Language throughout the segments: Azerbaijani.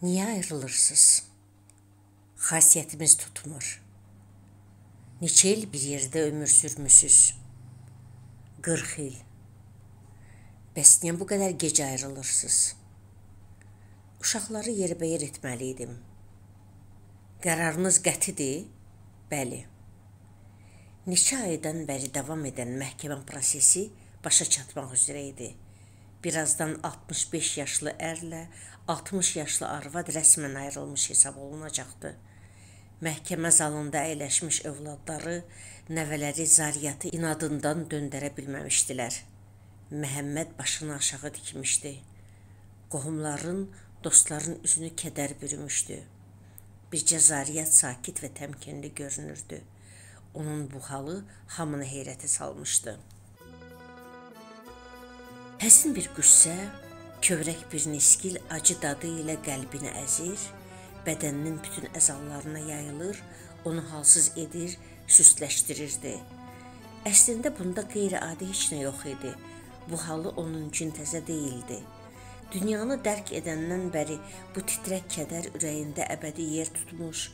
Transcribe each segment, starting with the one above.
Niyə ayrılırsınız? Xasiyyətimiz tutmur. Neçə il bir yerdə ömür sürmüsüz? 40 il. Bəs niyə bu qədər gec ayrılırsınız? Uşaqları yerbəyer etməli idim. Qərarınız qətidir? Bəli. Neçə aydan bəri davam edən məhkəmə prosesi başa çatmaq üzrə idi. Birazdan 65 yaşlı ərlə 60 yaşlı arvad rəsmən ayrılmış hesab olunacaqdı. Məhkəmə zalında əyləşmiş övladları, nəvələri Zariyatı inadından döndərə bilməmişdilər. Məhəmməd başını aşağı dikmişdi. Qohumların, dostların üzünü kədər bürümüşdü. Bircə Zariyat sakit və təmkinli görünürdü. Onun bu halı hamını heyrətə salmışdı. Həzin bir qüssə, kövrək bir niskil acı dadı ilə qəlbini əzir, bədəninin bütün əzalarına yayılır, onu halsız edir, süstləşdirirdi. Əslində bunda qeyri-adi heç nə yox idi. Bu halı onun üçün təzə deyildi. Dünyanı dərk edəndən bəri bu titrək kədər ürəyində əbədi yer tutmuş,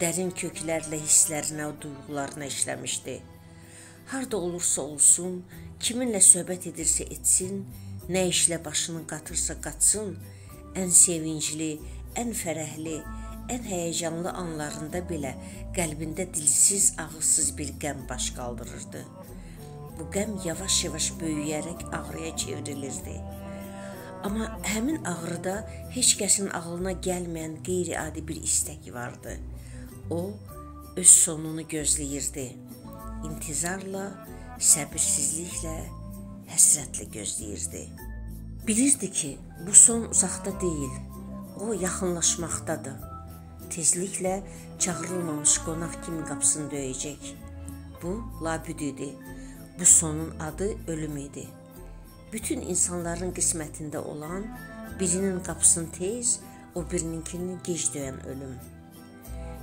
dərin köklərlə hisslərinə, duyğularına işləmişdi. Harda olursa olsun, kiminlə söhbət edirsə etsin, nə işlə başını qatırsa qatsın, ən sevincli, ən fərəhli, ən həyəcanlı anlarında belə qəlbində dilsiz, ağızsız bir qəm baş qaldırırdı. Bu qəm yavaş-yavaş böyüyərək ağrıya çevrilirdi. Amma həmin ağrıda heç kəsin ağlına gəlməyən qeyri-adi bir istək vardı. O, öz sonunu gözləyirdi. İntizarla, səbirsizliklə, həsrətlə gözləyirdi. Bilirdi ki, bu son uzaqda deyil, o yaxınlaşmaqdadır. Tezliklə çağırılmamış qonaq kimi qapısını döyəcək. Bu, labüd idi. Bu sonun adı ölüm idi. Bütün insanların qismətində olan, birinin qapısını tez, o birininkini gec döyən ölüm.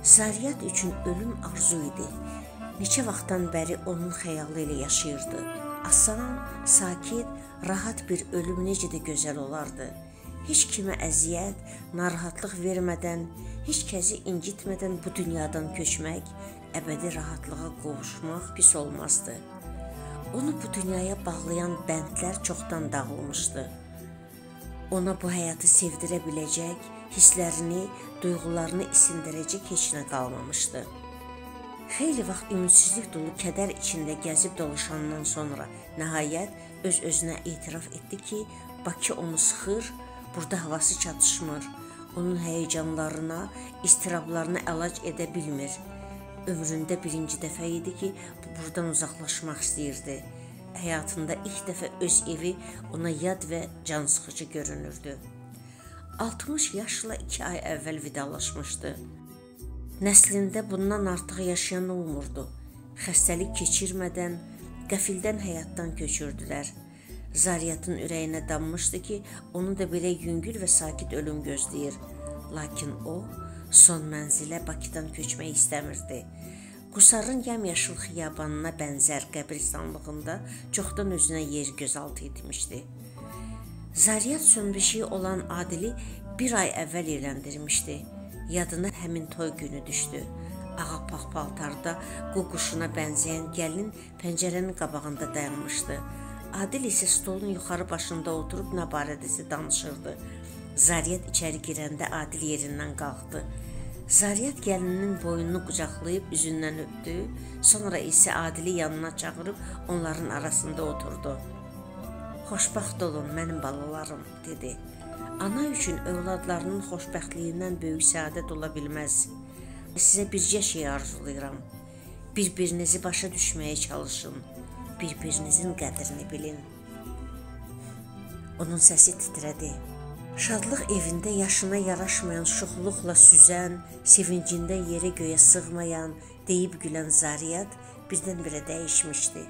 Zariyat üçün ölüm arzu idi. Neçə vaxtdan bəri onun xəyalı ilə yaşayırdı. Asan, sakit, rahat bir ölüm necə də gözəl olardı. Heç kimə əziyyət, narahatlıq vermədən, heç kəsi incitmədən bu dünyadan köçmək, əbədi rahatlığa qovuşmaq pis olmazdı. Onu bu dünyaya bağlayan bəndlər çoxdan dağılmışdı. Ona bu həyatı sevdirə biləcək, hisslərini, duyğularını isindirəcək heç nə qalmamışdı. Xeyli vaxt ümidsizlik dolu kədər içində gəzib dolaşandan sonra nəhayət öz-özünə etiraf etdi ki, Bakı onu sıxır, burada havası çatışmır, onun həyəcanlarına, istirablarına əlac edə bilmir. Ömründə birinci dəfə idi ki, buradan uzaqlaşmaq istəyirdi. Həyatında ilk dəfə öz evi ona yad və cansıxıcı görünürdü. 60 yaşla 2 ay əvvəl vidalaşmışdı. Nəslində bundan artıq yaşayan olmurdu. Xəstəlik keçirmədən, qəfildən həyatdan köçürdülər. Zariyatın ürəyinə dammışdı ki, onu da belə yüngül və sakit ölüm gözləyir. Lakin o, son mənzilə Bakıdan köçmək istəmirdi. Qusarın yamyaşıl xiyabanına bənzər qəbristanlığında çoxdan özünə yer gözaltı etmişdi. Zariyat sönbeşiyi olan Adili bir ay əvvəl evləndirmişdi. Yadına həmin toy günü düşdü. Ağappaq paltarda quşuna bənzəyən gəlin pəncərənin qabağında dayanmışdı. Adil isə stolun yuxarı başında oturub nə barədəsə danışırdı. Zariyat içəri girəndə Adil yerindən qalxdı. Zariyat gəlininin boynunu qucaqlayıb üzündən öpdü, sonra isə Adili yanına çağırıb onların arasında oturdu. "Xoşbəxt olun mənim balalarım," dedi. Ana üçün övladlarının xoşbəxtliyindən böyük səadət ola bilməz. Sizə bircə şey arzulayıram. Bir-birinizi başa düşməyə çalışın. Bir-birinizin qədrini bilin. Onun səsi titrədi. Şadlıq evində yaşına yaraşmayan şuxluqla süzən, sevincində yerə göyə sığmayan, deyib gülən Zariyat birdən-birə dəyişmişdi.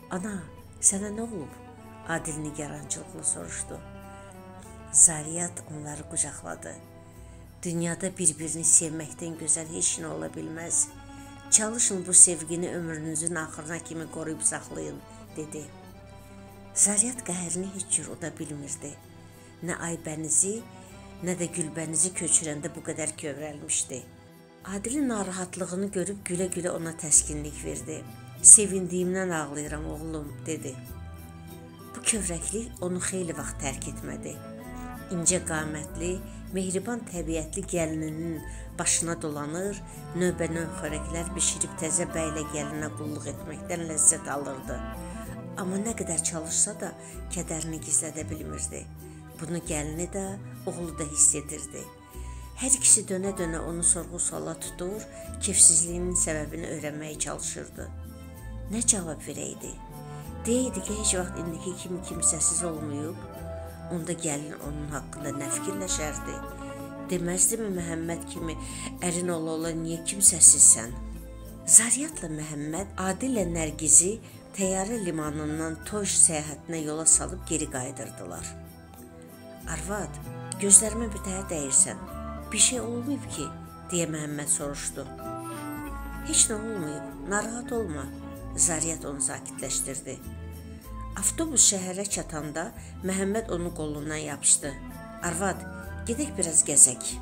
"Ana, sənə nə olub?" Adil nigarançılıqla soruşdu. Zariyat onları qucaqladı. "Dünyada bir-birini sevməkdən gözəl heç nə ola bilməz. Çalışın bu sevgini ömrünüzün axırına kimi qoruyub saxlayın," dedi. Zariyat qəhərini heç cür uda bilmirdi. Nə Aybənizi, nə də Gülbənizi köçürəndə bu qədər kövrəlmişdi. Adilin narahatlığını görüb gülə-gülə ona təskinlik verdi. Sevindiyimdən ağlayıram oğlum, dedi. Bu kövrəklik onu xeyli vaxt tərk etmədi. İncə qamətli, mehriban təbiətli gəlininin başına dolanır, növbə-növ xörəklər bişirib təzə bəylə gəlinə qulluq etməkdən ləzzət alırdı. Amma nə qədər çalışsa da kədərini gizlədə bilmirdi. Bunu gəlini də, oğlu da hiss edirdi. Hər ikisi dönə-dönə onu sorğu-suala tutur, kefsizliyinin səbəbini öyrənməyə çalışırdı. Nə cavab verəydi? Deyirdi ki, heç vaxt indiki kimi kimsəsiz olmayıb. Onda gəlin onun haqqında nə fikirləşərdi? Deməzdimi Məhəmməd kimi ərin ola-ola niyə kimsəsizsən? Zariyatla Məhəmməd Adillə Nərgizi təyyarə limanından Toj səyahətinə yola salıb geri qayıdırdılar. Arvad, gözlərimə birtəhər dəyirsən. Bir şey olmayıb ki, deyə Məhəmməd soruşdu. Heç nə olmayıb, narahat olma. Zariyat onu sakitləşdirdi. Avtobus şəhərə çatanda Məhəmməd onun qolundan yapışdı. Arvad, gedək biraz gəzək.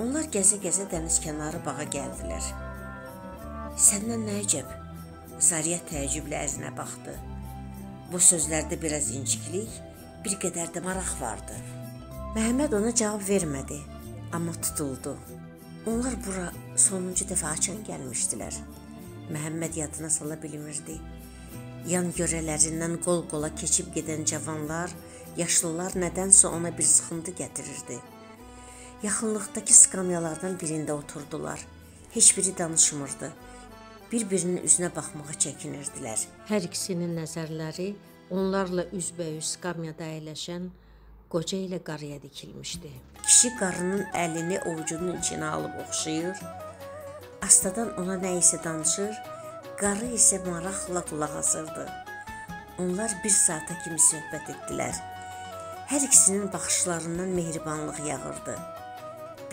Onlar gəzə-gəzə dənizkənarı bağa gəldilər. Səndən nə əcəb? Zariyat təəccüblə ərinə baxdı. Bu sözlərdə biraz inciklik, bir qədər də maraq vardı. Məhəmməd ona cavab vermədi, amma tutuldu. Onlar bura sonuncu dəfə haçan gəlmişdilər. Məhəmməd yadına sala bilmirdi. Yan görələrindən qol-qola keçib gedən cavanlar, yaşlılar nədənsə ona bir sıxıntı gətirirdi. Yaxınlıqdakı skamyalardan birində oturdular. Heç biri danışmırdı. Bir-birinin üzünə baxmağa çəkinirdilər. Hər ikisinin nəzərləri onlarla üzbəüz skamyada əyləşən qoca ilə qarıya dikilmişdi. Kişi qarının əlini ovucunun içinə alıb oxşayır, astadan ona nə isə danışır, qarı isə maraqla qulaq asırdı. Onlar bir saata kimi söhbət etdilər. Hər ikisinin baxışlarından mehribanlıq yağırdı.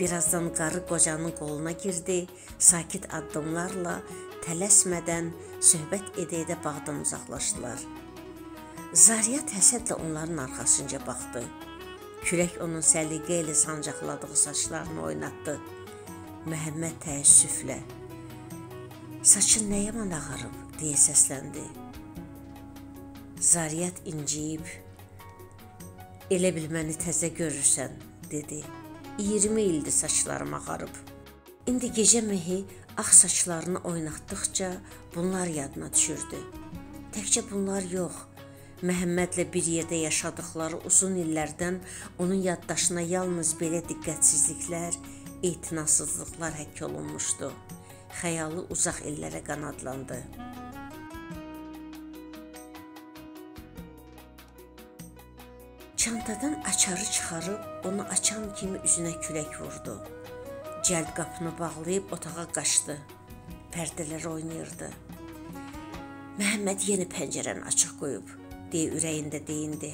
Birazdan qarı qocanın qoluna girdi, sakit addımlarla, tələsmədən söhbət edə-edə bağdan uzaqlaşdılar. Zariyat həsədlə onların arxasınca baxdı. Külək onun səliqə ilə sancaqladığı saçlarını oynatdı. Məhəmməd təəssüflə, saçın nə yaman ağarıb, deyə səsləndi. Zariyat inciyib, elə bil məni təzə görürsən, dedi. 20 ildir saçlarım ağarıb. İndi gecə mehi ağ saçlarını oynatdıqca bunlar yadına düşürdü. Təkcə bunlar yox, Məhəmmədlə bir yerdə yaşadıqları uzun illərdən onun yaddaşına yalnız belə diqqətsizliklər, etinasızlıqlar həkk olunmuşdu. Xəyalı uzaq illərə qanadlandı. Çantadan açarı çıxarıb, onu açan kimi üzünə külək vurdu. Cəld qapını bağlayıb otağa qaçdı. Pərdələr oynayırdı. Məhəmməd yenə pəncərəni açıq qoyub, deyə ürəyində deyindi.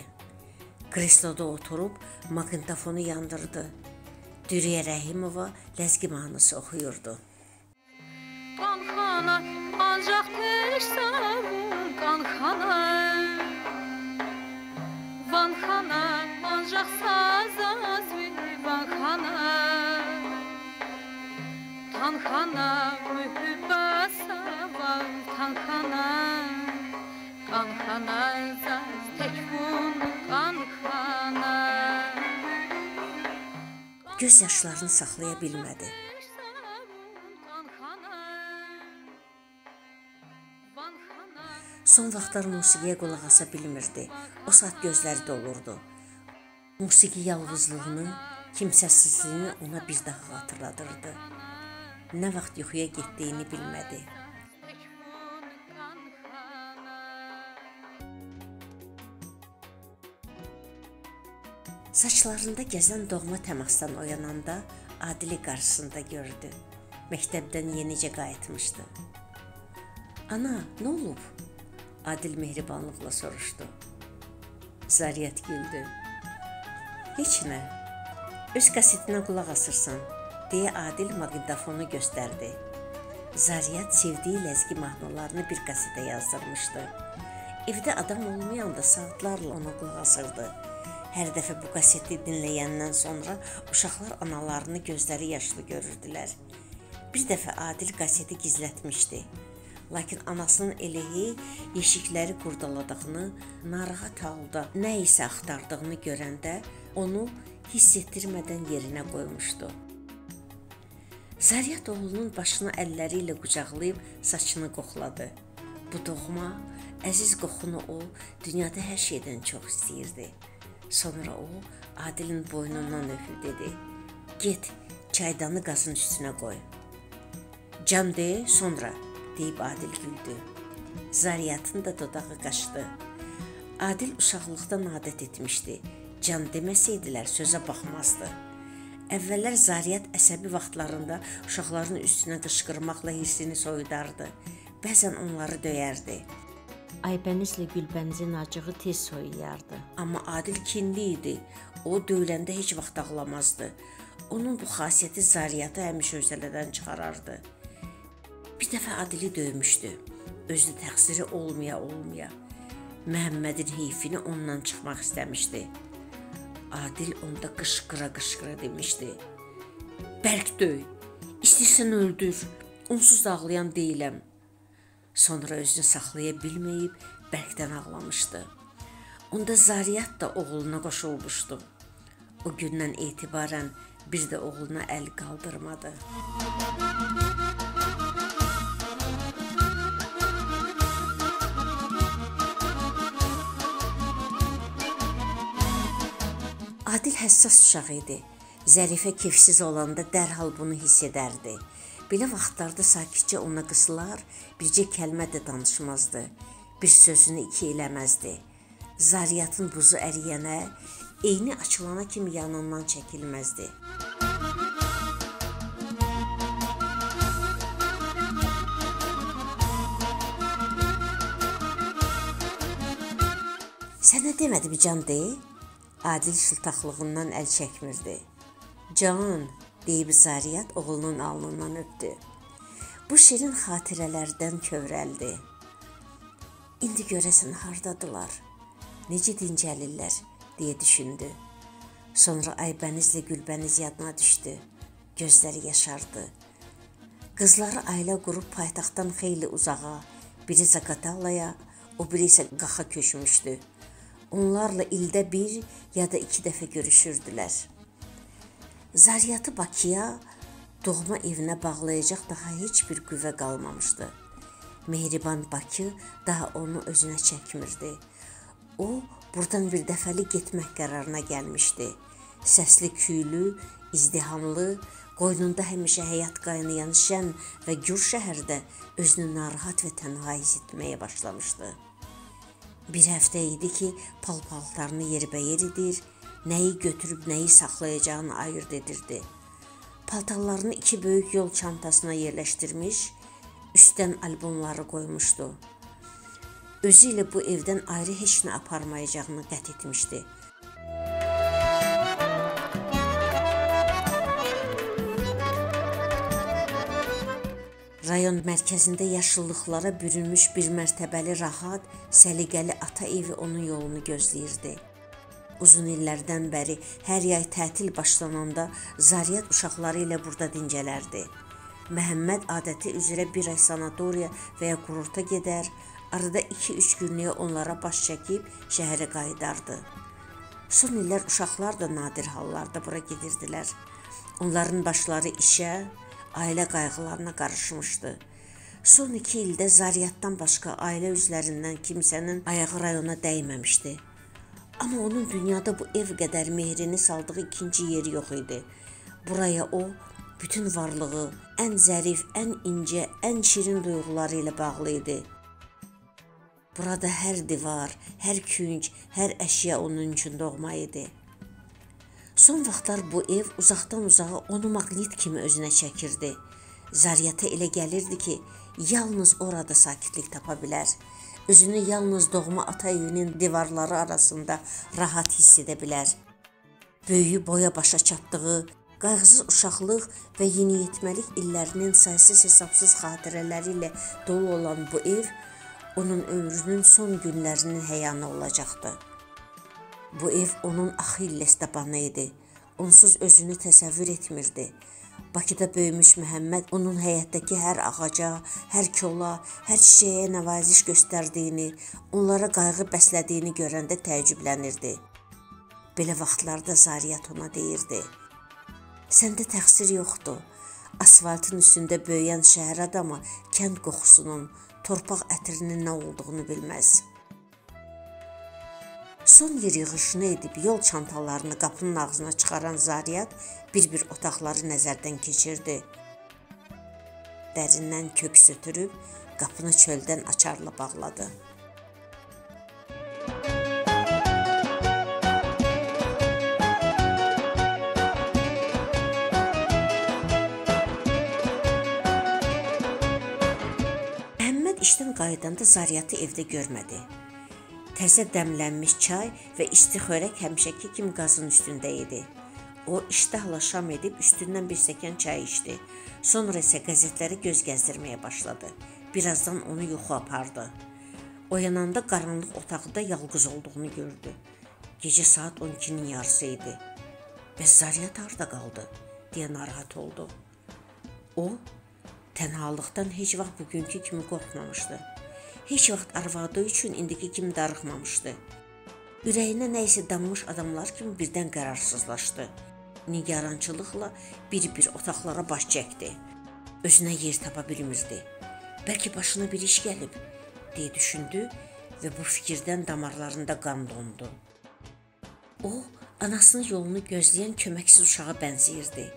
Kresloda oturub maqnitofonu yandırdı. Dürüyə Rəhimova ləzgi mahnısı oxuyurdu. Qanxana, ancaq təşsən qanxana, vanxana, ancaq sazaz vanxana, tanxana, mühübbasa var tanxana, qanxana, zaz təkvun qanxana. Göz yaşlarını saxlaya bilmədi. Son vaxtlar musiqiyə qulaq asa bilmirdi. O saat gözləri dolurdu. Musiqi yalğızlığını, kimsəsizliyini ona bir daha xatırladırdı. Nə vaxt yuxuya getdiyini bilmədi. Saçlarında gəzən doğma təmasdan oyananda Adili qarşısında gördü. Məktəbdən yenicə qayıtmışdı. Ana, nə olub? Adil mehribanlıqla soruşdu. Zariyat güldü. Heç nə, öz kasetinə qulaq asırsan, deyə Adil maqnitofonu göstərdi. Zariyat sevdiyi ləzgi mahnılarını bir kasetə yazdırmışdı. Evdə adam olmayanda saatlarla ona qulaq asırdı. Hər dəfə bu kaseti dinləyəndən sonra uşaqlar analarını gözləri yaşlı görürdülər. Bir dəfə Adil kaseti gizlətmişdi. Lakin anasının eləhi yeşikləri qurdaladığını, narahat halda nə isə axtardığını görəndə onu hiss etdirmədən yerinə qoymuşdu. Zaryat oğlunun başını əlləri ilə qucaqlayıb saçını qoxladı. Bu doğma, əziz qoxunu o dünyada hər şeydən çox istəyirdi. Sonra o Adilin boynundan öpüb dedi: "Get, çaydanı qazın üstünə qoy." "Can de, sonra," deyib Adil güldü. Zaryatın da dodağı qaşdı. Adil uşaqlıqdan adət etmişdi. Can deməsəydilər sözə baxmazdı. Əvvəllər Zaryat əsəbi vaxtlarında uşaqların üstünə qışqırmaqla hirsini soyudardı. Bəzən onları döyərdi. Aybənizlə Gülbənizin acığı tez soyuyardı. Amma Adil kinli idi. O döyüləndə heç vaxt ağlamazdı. Onun bu xasiyyəti Zaryatı həmişə hövsələdən çıxarardı. Bir dəfə Adili döymüşdü. Özü təqsiri olmaya. Məhəmmədin heyfini ondan çıxmaq istəmişdi. Adil onda qışqıra demişdi: "Bərk döy, istəyirsən öldür, onsuz da ağlayan deyiləm." Sonra özünü saxlaya bilməyib bərkdən ağlamışdı. Onda Zaryat da oğluna qoşulmuşdu. O gündən etibarən bir də oğluna əl qaldırmadı. Adil həssas uşaq idi. Zərifə kefsiz olanda dərhal bunu hiss edərdi. Belə vaxtlarda sakitcə ona qısılar, bircə kəlmə də danışmazdı. Bir sözünü iki eləməzdi. Zaryatın buzu əriyənə, eyni açılana kimi yanından çəkilməzdi. Sənə demədim Can dey? Adil şıltaqlığından əl çəkmirdi. "Can," deyib Zaryat oğlunun alnından öpdü. Bu şirin xatirələrdən kövrəldi. İndi görəsən hardadılar, necə dincəlirlər, deyə düşündü. Sonra Aybənizlə Gülbəniz yadına düşdü. Gözləri yaşardı. Qızları ailə qurub paytaxtdan xeyli uzağa, biri Zaqatalaya, o biri isə Qaxa köçmüşdü. Onlarla ildə bir ya da iki dəfə görüşürdülər. Zaryatı Bakıya, doğma evinə bağlayacaq daha heç bir qüvvə qalmamışdı. Mehriban Bakı daha onu özünə çəkmirdi. O, buradan bir dəfəli getmək qərarına gəlmişdi. Səsli küylü, izdihamlı, qoynunda həmişə həyat qaynayan şən və gür şəhərdə özünü narahat və tənha hiss etməyə başlamışdı. Bir həftə idi ki, paltarını yerbəyer edir, nəyi götürüb nəyi saxlayacağını ayırd edirdi. Paltarlarını iki böyük yol çantasına yerləşdirmiş, üstdən albomları qoymuşdu. Özü ilə bu evdən ayrı heç nə aparmayacağını qət etmişdi. Rayon mərkəzində yaşıllıqlara bürünmüş bir mərtəbəli rahat, səliqəli ata evi onun yolunu gözləyirdi. Uzun illərdən bəri hər yay tətil başlananda Zaryat uşaqları ilə burada dincələrdi. Məhəmməd adəti üzrə bir ay sanatoriya və ya kurorta gedər, arada 2-3 günlüyə onlara baş çəkib şəhərə qayıdardı. Son illər uşaqlar da nadir hallarda bura gedirdilər. Onların başları işə, ailə qayğılarına qarışmışdı. Son 2 ildə Zaryatdan başqa ailə üzvlərindən kimsənin ayağı rayona dəyməmişdi. Amma onun dünyada bu ev qədər mehrini saldığı ikinci yeri yox idi. Buraya o, bütün varlığı, ən zərif, ən incə, ən şirin duyğuları ilə bağlı idi. Burada hər divar, hər künc, hər əşya onun üçün doğma idi. Son vaxtlar bu ev uzaqdan uzağa onu maqnit kimi özünə çəkirdi. Zaryata elə gəlirdi ki, yalnız orada sakitlik tapa bilər. Özünü yalnız doğma ata evinin divarları arasında rahat hiss edə bilər. Böyüyü boya başa çatdığı, qayğısız uşaqlıq və yeniyetməlik illərinin saysız-hesabsız xatirələri ilə dolu olan bu ev onun ömrünün son günlərinin həyanı olacaqdı. Bu ev onun Axilles tabanı idi. Onsuz özünü təsəvvür etmirdi. Bakıda böyümüş Məhəmməd onun həyətdəki hər ağaca, hər kola, hər çiçəyə nəvaziş göstərdiyini, onlara qayğı bəslədiyini görəndə təəccüblənirdi. Belə vaxtlarda Zariyat ona deyirdi: "Səndə təqsir yoxdur. Asfaltın üstündə böyüyən şəhər adamı kənd qoxusunun, torpaq ətrinin nə olduğunu bilməz." Son yer yığışını edib yol çantalarını qapının ağzına çıxaran Zariyat bir-bir otaqları nəzərdən keçirdi. Dərindən köks ötürüb qapını çöldən açarla bağladı. Məhəmməd işdən qayıdanda Zariyatı evdə görmədi. Təzə dəmlənmiş çay və isti xörək həmişəki kimi qazın üstündə idi. O iştahla şam edib üstündən bir stəkan çay içdi. Sonra isə qəzetləri göz gəzdirməyə başladı. Birazdan onu yuxu apardı. Oyananda qaranlıq otaqda yalqız olduğunu gördü. Gecə saat 12-nin yarısı idi. "Bəs Zariyat harda qaldı?" deyə narahat oldu. O, tənhalıqdan heç vaxt bugünkü kimi qorxmamışdı. Heç vaxt arvadı üçün indiki kimi darıxmamışdı. Ürəyinə nə isə dammış adamlar kimi birdən qərarsızlaşdı. Nigarançılıqla bir-bir otaqlara baş çəkdi. Özünə yer tapa bilmirdi. Bəlkə başına bir iş gəlib, deyə düşündü və bu fikirdən damarlarında qan dondu. O, anasının yolunu gözləyən köməksiz uşağa bənzəyirdi.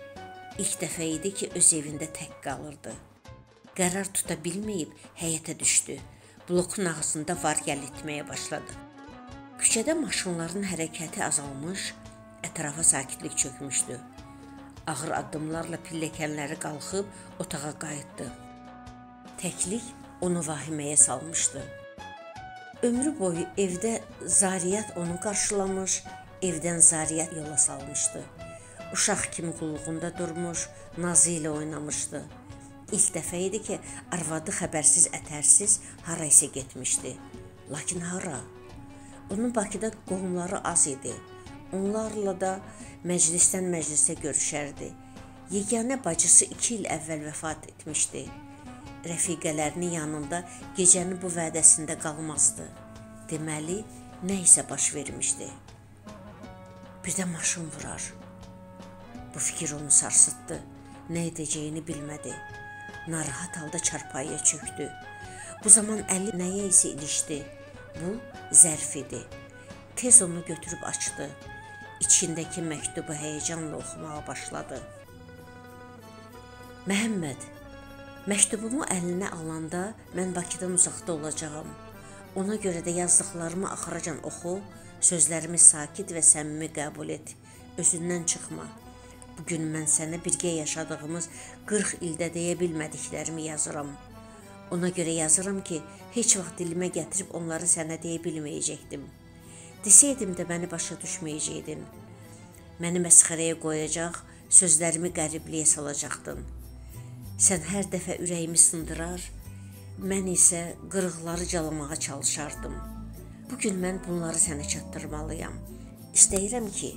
İlk dəfə idi ki, öz evində tək qalırdı. Qərar tuta bilməyib həyətə düşdü. Blokun ağzında var-gəl etməyə başladı. Küçədə maşınların hərəkəti azalmış, ətrafa sakitlik çökmüşdü. Ağır addımlarla pilləkənləri qalxıb otağa qayıtdı. Təklik onu vahiməyə salmışdı. Ömrü boyu evdə Zariyat onu qarşılamış, evdən Zariyat yola salmışdı. Uşaq kimi qulluğunda durmuş, nazı ilə oynamışdı. İlk dəfə idi ki, arvadı xəbərsiz, ətərsiz hara isə getmişdi. Lakin hara? Onun Bakıda qohumları az idi. Onlarla da məclisdən məclisə görüşərdi. Yeganə bacısı 2 il əvvəl vəfat etmişdi. Rəfiqələrinin yanında gecəni bu vədəsində qalmazdı. Deməli, nə isə baş vermişdi. Birdən maşın vurar. Bu fikir onu sarsıtdı. Nə edəcəyini bilmədi. Narahat halda çarpayıya çöktü. Bu zaman əli nəyə isə ilişdi. Bu, zərf idi. Tez onu götürüb açdı. İçindəki məktubu həyəcanla oxumağa başladı. Məhəmməd, məktubumu əlinə alanda mən Bakıdan uzaqda olacağam. Ona görə də yazdıqlarımı axıracan oxu, sözlərimi sakit və səmimi qəbul et. Özündən çıxma. Bugün mən sənə birgə yaşadığımız 40 ildə deyə bilmədiklərimi yazıram. Ona görə yazıram ki, heç vaxt dilimə gətirib onları sənə deyə bilməyəcəkdim. Desəydim də məni başa düşməyəcəkdin. Məni məsxərəyə qoyacaq, sözlərimi qəribliyə salacaqdın. Sən hər dəfə ürəyimi sındırar, mən isə qırıqları calamağa çalışardım. Bugün mən bunları sənə çatdırmalıyam. İstəyirəm ki,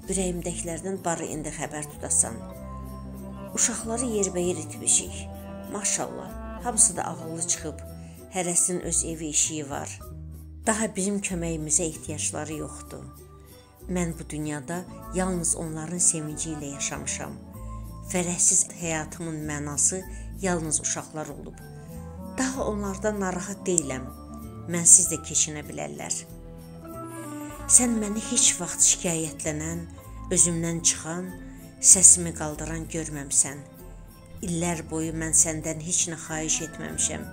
ürəyimdəkilərdən barı indi xəbər tutasan. Uşaqları yerbəyer etmişik. Maşallah, hamısı da ağıllı çıxıb. Hərəsinin öz evi işiyi var. Daha bizim köməyimizə ehtiyacları yoxdur. Mən bu dünyada yalnız onların sevinci ilə yaşamışam. Fərəhsiz həyatımın mənası yalnız uşaqlar olub. Daha onlardan narahat deyiləm. Mənsiz də keçinə bilərlər. Sən məni heç vaxt şikayətlənən, özümdən çıxan, səsimi qaldıran görməmsən. İllər boyu mən səndən heç nə xahiş etməmişəm.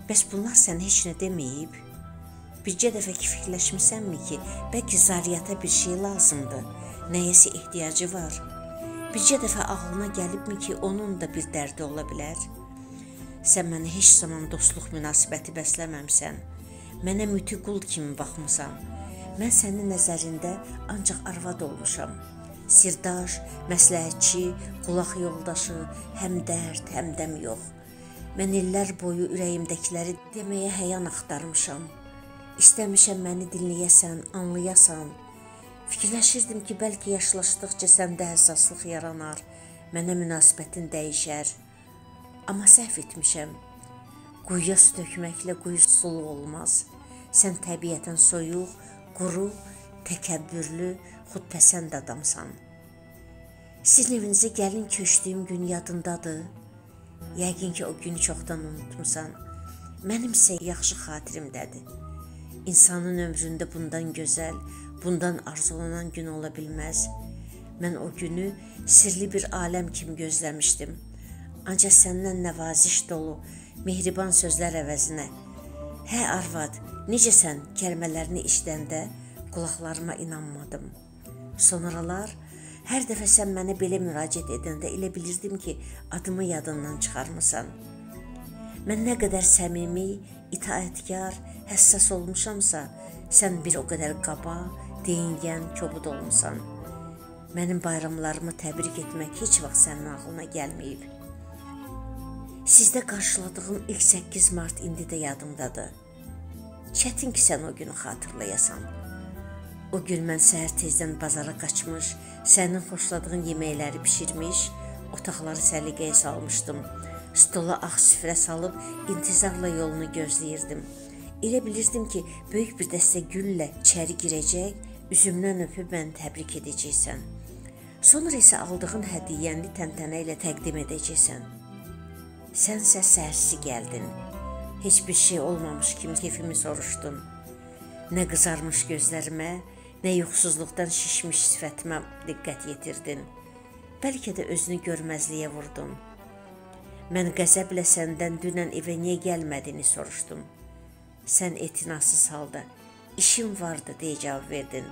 Bəs bunlar sən heç nə deməyib? Bircə dəfə ki fikirləşmisənmi ki, bəlkə Zariyata bir şey lazımdır, nəyəsə ehtiyacı var? Bircə dəfə ağlına gəlibmi ki, onun da bir dərdi ola bilər? Sən mənə heç zaman dostluq münasibəti bəsləməmsən. Mənə müti qul kimi baxmısan. Mən sənin nəzərində ancaq arvad olmuşam. Sirdaş, məsləhətçi, qulaq yoldaşı, həm dərd, həm dəm yox. Mən illər boyu ürəyimdəkiləri deməyə həyan axtarmışam. İstəmişəm məni dinləyəsən, anlayasan, Fikirləşirdim ki, bəlkə yaşlaşdıqca səndə həssaslıq yaranar, mənə münasibətin dəyişər. Amma səhv etmişəm. Quyuya su tökməklə quyu sulu olmaz. Sən təbiətən soyuq, quru, təkəbbürlü, xudpəsənd adamsan. Sizin evinizə gəlin köçdüyüm gün yadındadır. Yəqin ki, o günü çoxdan unutmusan. Mənim isə yaxşı xatirimdədir. İnsanın ömründə bundan gözəl, bundan arzulanan gün ola bilməz. Mən o günü sirli bir aləm kimi gözləmişdim. Ancaq səndən nəvaziş dolu, mehriban sözlər əvəzinə "Hə arvad, necəsən?" kəlmələrini eşidəndə qulaqlarıma inanmadım. Sonralar hər dəfə sən mənə belə müraciət edəndə elə bilirdim ki, adımı yadından çıxarmısan. Mən nə qədər səmimi, itaətkar, həssas olmuşamsa, sən bir o qədər qaba, deyingən, kobud olmusan. Mənim bayramlarımı təbrik etmək heç vaxt sənin ağlına gəlməyib. Sizdə qarşıladığım ilk 8 mart indi də yadımdadır. Çətin ki, sən o günü xatırlayasan. O gün mən səhər tezdən bazara qaçmış, sənin xoşladığın yeməkləri bişirmiş, otaqları səliqəyə salmışdım. Stola ağ süfrə salıb intizarla yolunu gözləyirdim. Elə bilirdim ki, böyük bir dəstə güllə içəri girəcək, üzümdən öpüb məni təbrik edəcəksən. Sonra isə aldığın hədiyyəni təntənə ilə təqdim edəcəksən. Sənsə səhərsi gəldin. Heç bir şey olmamış kimi keyfimi soruşdun. Nə qızarmış gözlərimə, nə yuxusuzluqdan şişmiş sifətimə diqqət yetirdin. Bəlkə də özünü görməzliyə vurdun. Mən qəzəblə səndən dünən evə niyə gəlmədiyini soruşdum. Sən etinasız halda, işim vardı deyə cavab verdin.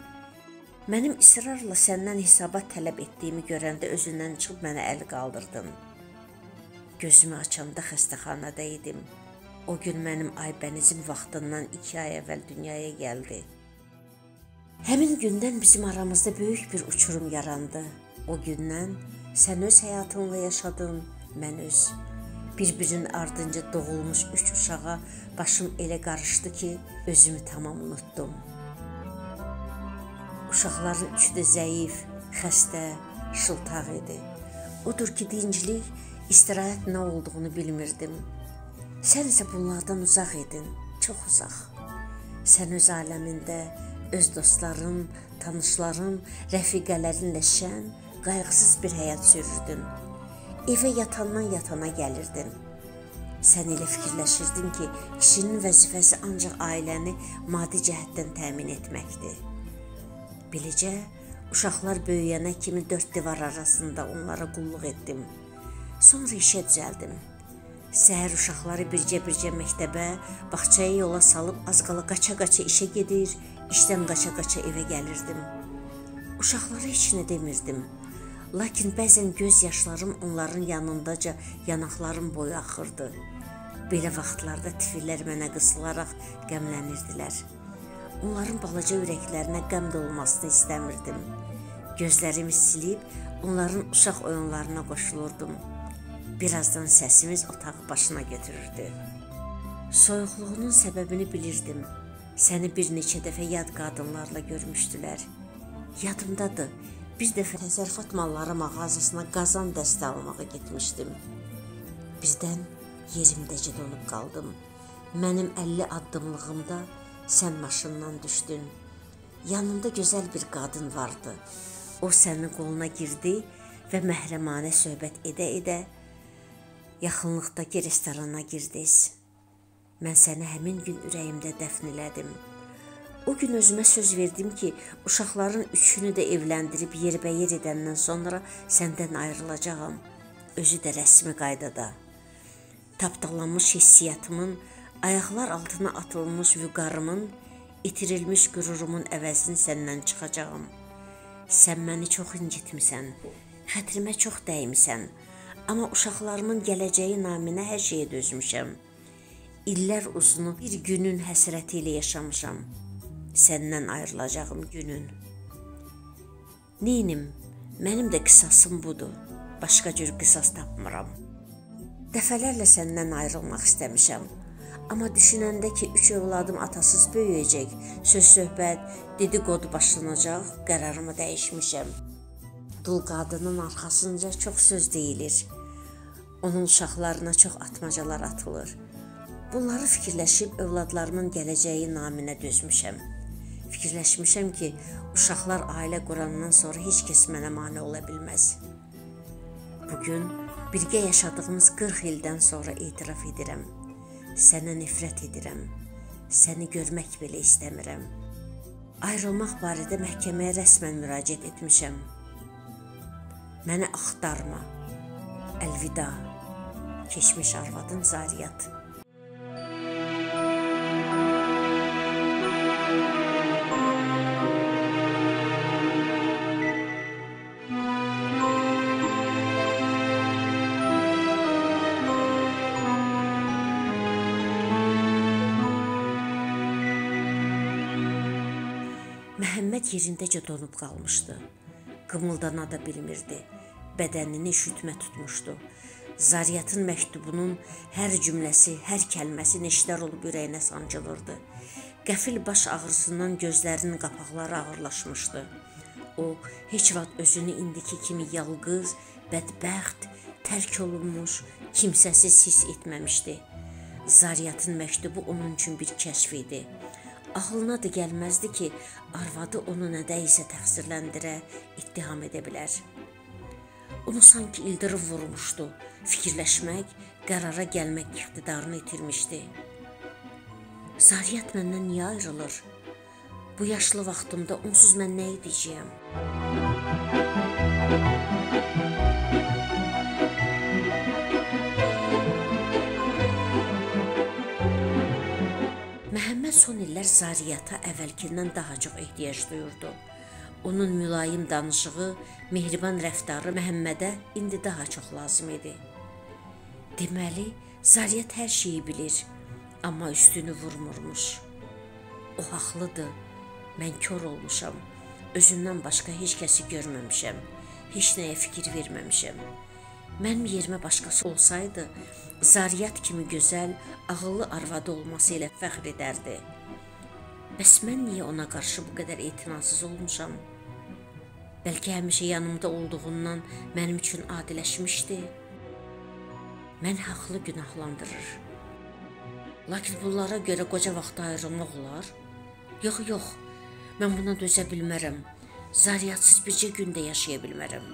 Mənim israrla səndən hesabat tələb etdiyimi görəndə özündən çıxıb mənə əl qaldırdın. Gözümü açanda xəstəxanada idim. O gün mənim Aybənizin vaxtından 2 ay əvvəl dünyaya gəldi. Həmin gündən bizim aramızda böyük bir uçurum yarandı. O gündən sən öz həyatınla yaşadın, mən öz. Bir-birinin ardınca doğulmuş 3 uşağa başım elə qarışdı ki, özümü tamam unutdum. Uşaqların üçü də zəif, xəstə, şıltaq idi. Odur ki, dinclik, istirahət nə olduğunu bilmirdim. Sən isə bunlardan uzaq idin, çox uzaq. Sən öz aləmində, öz dostların, tanışların, rəfiqələrinlə şən, qayğısız bir həyat sürürdün. Evə yatandan yatana gəlirdin. Sən elə fikirləşirdin ki, kişinin vəzifəsi ancaq ailəni maddi cəhətdən təmin etməkdir. Beləcə, uşaqlar böyüyənə kimi 4 divar arasında onlara qulluq etdim. Sonra işə düzəldim. Səhər uşaqları bircə-bircə məktəbə, bağçaya yola salıb az qala qaça-qaça işə gedir, işdən qaça-qaça evə gəlirdim. Uşaqlara heç nə demirdim. Lakin bəzən göz yaşlarım onların yanındaca yanaqlarım boyu axırdı. Belə vaxtlarda tifillər mənə qısılaraq qəmlənirdilər. Onların balaca ürəklərinə qəm dolmasını istəmirdim. Gözlərimi silib onların uşaq oyunlarına qoşulurdum. Birazdan səsimiz otağı başına götürürdü. Soyuqluğunun səbəbini bilirdim. Səni bir neçə dəfə yad qadınlarla görmüşdülər. Yadımdadır. Bir dəfə təsərrüfat malları mağazasına qazan dəstə almağa getmişdim. Birdən yerimdəcə donub qaldım. Mənim 50 addımlığımda sən maşından düşdün. Yanında gözəl bir qadın vardı. O sənin qoluna girdi və məhrəmanə söhbət edə-edə yaxınlıqdakı restorana girdiniz. Mən səni həmin gün ürəyimdə dəfn elədim. O gün özümə söz verdim ki, uşaqların 3-ünü də evləndirib yerbəyer edəndən sonra səndən ayrılacağam, özü də rəsmi qaydada. Tapdalanmış hissiyatımın, ayaqlar altına atılmış vüqarımın, itirilmiş qürurumun əvəzini səndən çıxacağam. Sən məni çox incitmisən, xətrimə çox dəymisən, amma uşaqlarımın gələcəyi naminə hər şeyə dözmüşəm. İllər uzunu bir günün həsrəti ilə yaşamışam. Səndən ayrılacağım günün. Neynim, mənim də qisasım budur. Başqa cür qisas tapmıram. Dəfələrlə səndən ayrılmaq istəmişəm. Amma düşünəndə ki, 3 övladım atasız böyüyəcək, söz-söhbət, dedikodu başlanacaq, qərarımı dəyişmişəm. Dul qadının arxasınca çox söz deyilir. Onun uşaqlarına çox atmacalar atılır. Bunları fikirləşib övladlarımın gələcəyi naminə dözmüşəm. Fikirləşmişəm ki, uşaqlar ailə qurandan sonra heç kəs mənə mane ola bilməz. Bugün birgə yaşadığımız 40 ildən sonra etiraf edirəm. Sənə nifrət edirəm. Səni görmək belə istəmirəm. Ayrılmaq barədə məhkəməyə rəsmən müraciət etmişəm. Məni axtarma. Əlvida. Keçmiş arvadın Zariyat. Məhəmməd yerindəcə donub qalmışdı. Qımıldana da bilmirdi. Bədənini üşütmə tutmuşdu. Zariyatın məktubunun hər cümləsi, hər kəlməsi neştər olub ürəyinə sancılırdı. Qəfil baş ağrısından gözlərinin qapaqları ağırlaşmışdı. O, heç vaxt özünü indiki kimi yalqız, bədbəxt, tərk olunmuş, kimsəsiz hiss etməmişdi. Zariyatın məktubu onun üçün bir kəşf idi. Ağlına da gəlməzdi ki, arvadı onu nədəyisə təqsirləndirə, ittiham edə bilər. Onu sanki ildırıb vurmuşdu. Fikirləşmək, qərara gəlmək iqtidarını itirmişdi. Zariyat məndən niyə ayrılır? Bu yaşlı vaxtımda onsuz mən nə edəcəyəm? Məhəmməd son illər Zariyata əvvəlkindən daha çox ehtiyac duyurdu. Onun mülayim danışığı, mehriban rəftarı Məhəmmədə indi daha çox lazım idi. Deməli, Zariyat hər şeyi bilir, amma üstünü vurmurmuş. O haqlıdır, mən kör olmuşam, özümdən başqa heç kəsi görməmişəm, heç nəyə fikir verməmişəm. Mənim yerimə başqası olsaydı, Zariyat kimi gözəl, ağıllı arvadı olması ilə fəxr edərdi. Bəs mən niyə ona qarşı bu qədər etinasız olmuşam? Bəlkə həmişə yanımda olduğundan mənim üçün adiləşmişdi. Mən haqlı günahlandırır. Lakin bunlara görə qoca vaxtda ayrılmaq olar? Yox, mən buna dözə bilmərəm. Zariyatsız bircə gündə yaşaya bilmərəm.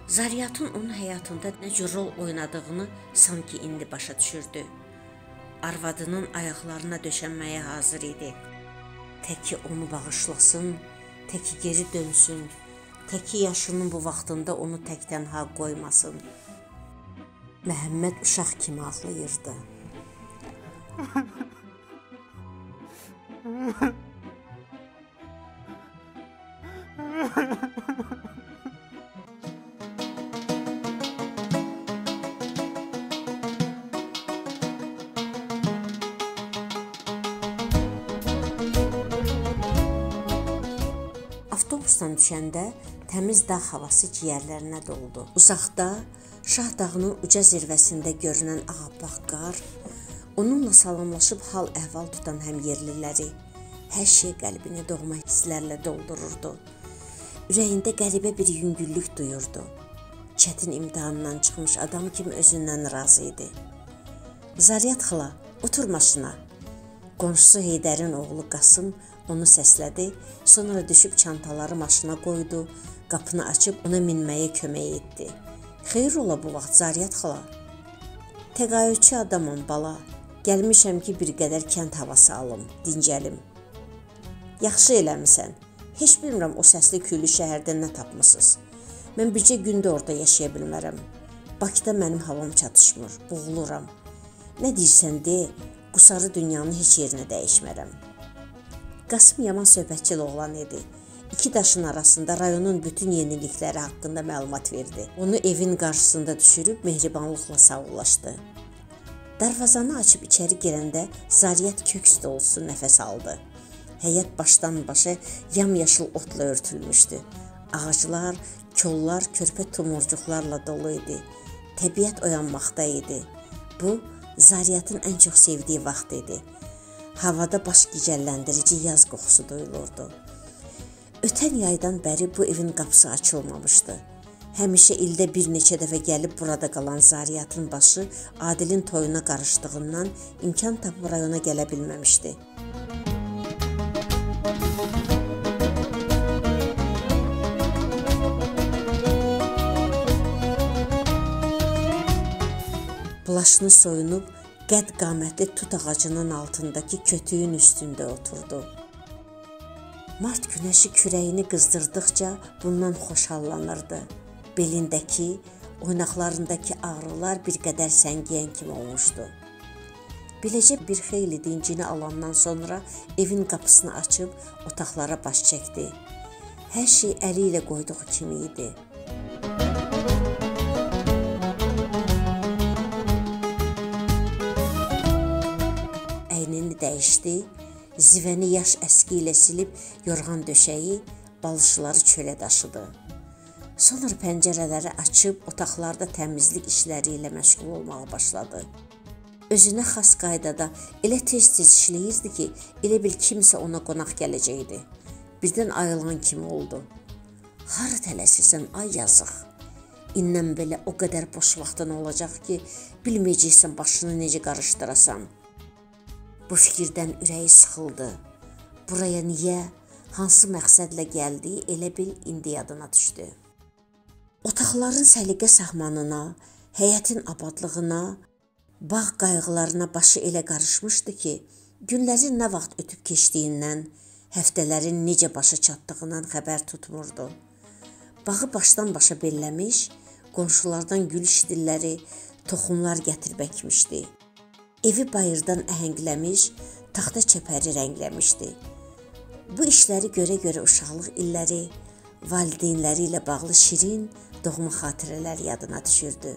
Zariyatın onun həyatında nə cür rol oynadığını sanki indi başa düşürdü. Arvadının ayaqlarına döşənməyə hazır idi. Təki onu bağışlasın, təki geri dönsün, təki yaşının bu vaxtında onu tək-tənha qoymasın. Məhəmməd uşaq kimi ağlayırdı. Avtobusdan düşəndə təmiz dağ havası ciyərlərinə doldu. Uzaqda Şah dağının uca zirvəsində görünən ağappaq qar, onunla salamlaşıb hal əhval tutan həmyerliləri, hər şey qəlbini doğma hisslərlə doldururdu. Ürəyində qəribə bir yüngüllük duyurdu. Çətin imtahandan çıxmış adam kimi özündən razı idi. Zariyat xala, otur maşına. Qonşusu Heydərin oğlu Qasım onu səslədi, sonra düşüb çantaları maşına qoydu, qapını açıb ona minməyə kömək etdi. Xeyir ola bu vaxt Zariyat xala. Təqaüdçü adamam bala, gəlmişəm ki bir qədər kənd havası alım, dincəlim. Yaxşı eləmisən, heç bilmirəm o səsli küylü şəhərdə nə tapmısınız. Mən bircə gündə orada yaşaya bilmərəm. Bakıda mənim havam çatışmır, boğuluram. Nə deyirsən de, qusarı dünyanın heç yerinə dəyişmərəm. Qasım yaman söhbətçil oğlan idi. İki daşın arasında rayonun bütün yenilikləri haqqında məlumat verdi. Onu evin qarşısında düşürüb mehribanlıqla sağollaşdı. Darvazanı açıb içəri girəndə Zariyat köks dolusu nəfəs aldı. Həyət başdan başa yamyaşıl otla örtülmüşdü. Ağaclar, kollar, körpə tumurcuqlarla dolu idi. Təbiət oyanmaqda idi. Bu, Zariyatın ən çox sevdiyi vaxt idi. Havada baş gicəlləndirici yaz qoxusu duyulurdu. Ötən yaydan bəri bu evin qapısı açılmamışdı. Həmişə ildə bir neçə dəfə gəlib burada qalan Zariyatın başı Adilin toyuna qarışdığından imkan tapıb rayona gələ bilməmişdi. Bulaşını soyunub, qədd-qamətli tut ağacının altındakı kötüyün üstündə oturdu. Mart günəşi kürəyini qızdırdıqca bundan xoşhallanırdı. Belindəki, oynaqlarındakı ağrılar bir qədər səngiyən kimi olmuşdu. Beləcə bir xeyli dincini alandan sonra evin qapısını açıb otaqlara baş çəkdi. Hər şey əli ilə qoyduğu kimi idi. Əynini dəyişdi, zivəni yaş əski ilə silib yorğan döşəyi, balışları çölə daşıdı. Sonra pəncərələri açıb otaqlarda təmizlik işləri ilə məşğul olmağa başladı. Özünə xas qaydada elə tez-tez işləyirdi ki, elə bil kimsə ona qonaq gələcəkdi. Birdən ayılan kimi oldu. Hara tələsirsən, ay yazıq. İndən belə o qədər boş vaxtın olacaq ki, bilməyəcəksən başını necə qarışdırasan. Bu fikirdən ürəyi sıxıldı. Buraya niyə, hansı məqsədlə gəldiyi elə bil indi yadına düşdü. Otaqların səliqə sahmanına, həyətin abadlığına, bağ qayğılarına başı elə qarışmışdı ki, günlərin nə vaxt ötüb keçdiyindən, həftələrin necə başa çatdığından xəbər tutmurdu. Bağı başdan başa belləmiş, qonşulardan gül şidilləri, toxumlar gətirib əkmişdi. Evi bayırdan əhəngləmiş, taxta çəpəri rəngləmişdi. Bu işləri görə-görə uşaqlıq illəri, valideynləri ilə bağlı şirin, doğma xatirələr yadına düşürdü.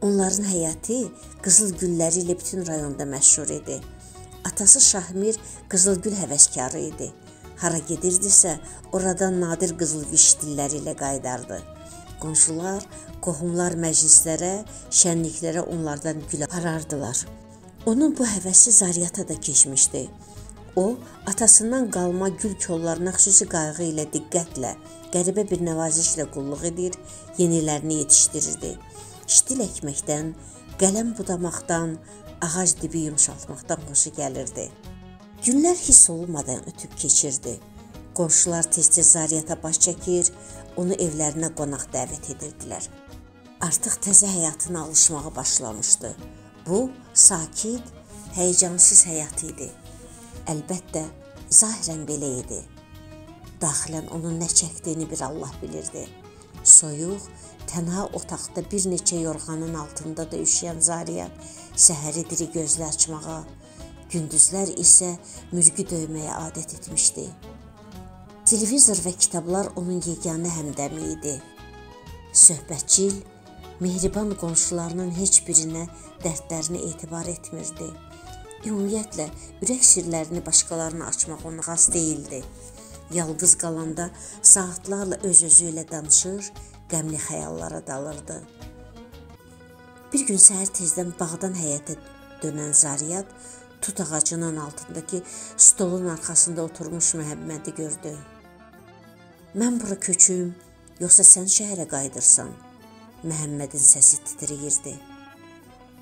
Onların həyəti qızıl gülləri ilə bütün rayonda məşhur idi. Atası Şahmir qızılgül həvəskarı idi. Hara gedirdisə, oradan nadir qızılgül şitilləri ilə qayıdardı. Qonşular, qohumlar məclislərə, şənliklərə onlardan gül aparardılar. Onun bu həvəsi Zariyata da keçmişdi. O, atasından qalma gül kollarına xüsusi qayğı ilə diqqətlə, qəribə bir nəvazişlə qulluq edir, yenilərini yetişdirirdi. Ştil əkməkdən, qələm budamaqdan, ağac dibi yumşaltmaqdan xoşu gəlirdi. Günlər hiss olmadan ötüb keçirdi. Qonşular tez-tez Zariyata baş çəkir, onu evlərinə qonaq dəvət edirdilər. Artıq təzə həyatına alışmağa başlamışdı. Bu, sakit, həyəcansız həyat idi. Əlbəttə, zahirən belə idi. Daxilən onun nə çəkdiyini bir Allah bilirdi. Soyuq, tənha otaqda bir neçə yorğanın altında da üşüyən Zariyat səhəri diri gözlə açmağa, gündüzlər isə mürgü döyməyə adət etmişdi. Televizor və kitablar onun yeganə həmdəmi idi. Söhbətçil, mehriban qonşularının heç birinə dərdlərini etibar etmirdi. Ümumiyyətlə, ürək sirlərini başqalarına açmaq ona xas deyildi. Yalqız qalanda saatlarla öz-özü ilə danışır, qəmli xəyallara dalırdı. Bir gün səhər tezdən bağdan həyətə dönən Zariyat tut ağacının altındakı stolun arxasında oturmuş Məhəmmədi gördü. Mən bura köçüm, yoxsa sən şəhərə qayıdırsan? Məhəmmədin səsi titrəyirdi.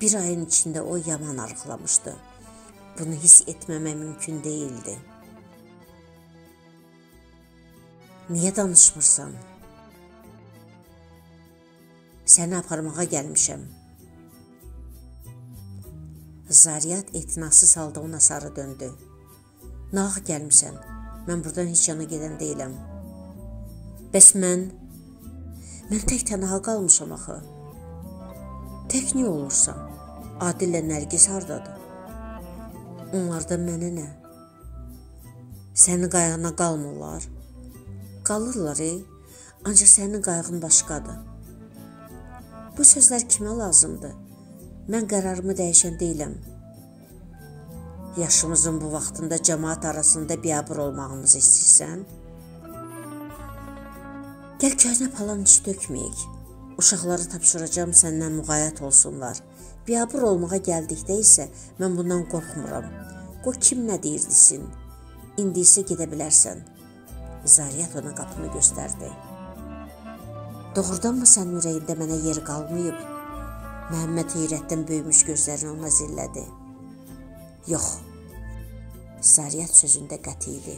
Bir ayın içində o yaman arıqlamışdı. Bunu hiss etməmə mümkün deyildi. Niyə danışmırsan? Səni aparmağa gəlmişəm. Zariyat etinasız halda ona sarı döndü. Nağa gəlmişsən, mən buradan heç yana gedən deyiləm. Bəs mən tək tənha qalmışam axı. Tək niyə olursan? Adillə Nərgiz hardadır? Onlardan mənə nə? Sənin qayğına qalmırlar. Qalırlar, ancaq sənin qayğın başqadır. Bu sözlər kimə lazımdır? Mən qərarımı dəyişən deyiləm. Yaşımızın bu vaxtında cəmaat arasında biabır olmağımızı istəyirsən? Gəl köhnə palan heç dökməyək. Uşaqları tapşıracağım səndən müğayət olsunlar. Biabır olmağa gəldikdə isə mən bundan qorxmuram. Qoy kim nə deyir desin. İndi isə gedə bilərsən. Zariyat ona qapını göstərdi. Doğrudanmı sənin ürəyində mənə yer qalmayıb? Məhəmməd heyrətdən böyümüş gözlərini ona zillədi. Yox. Zariyat sözündə qəti idi.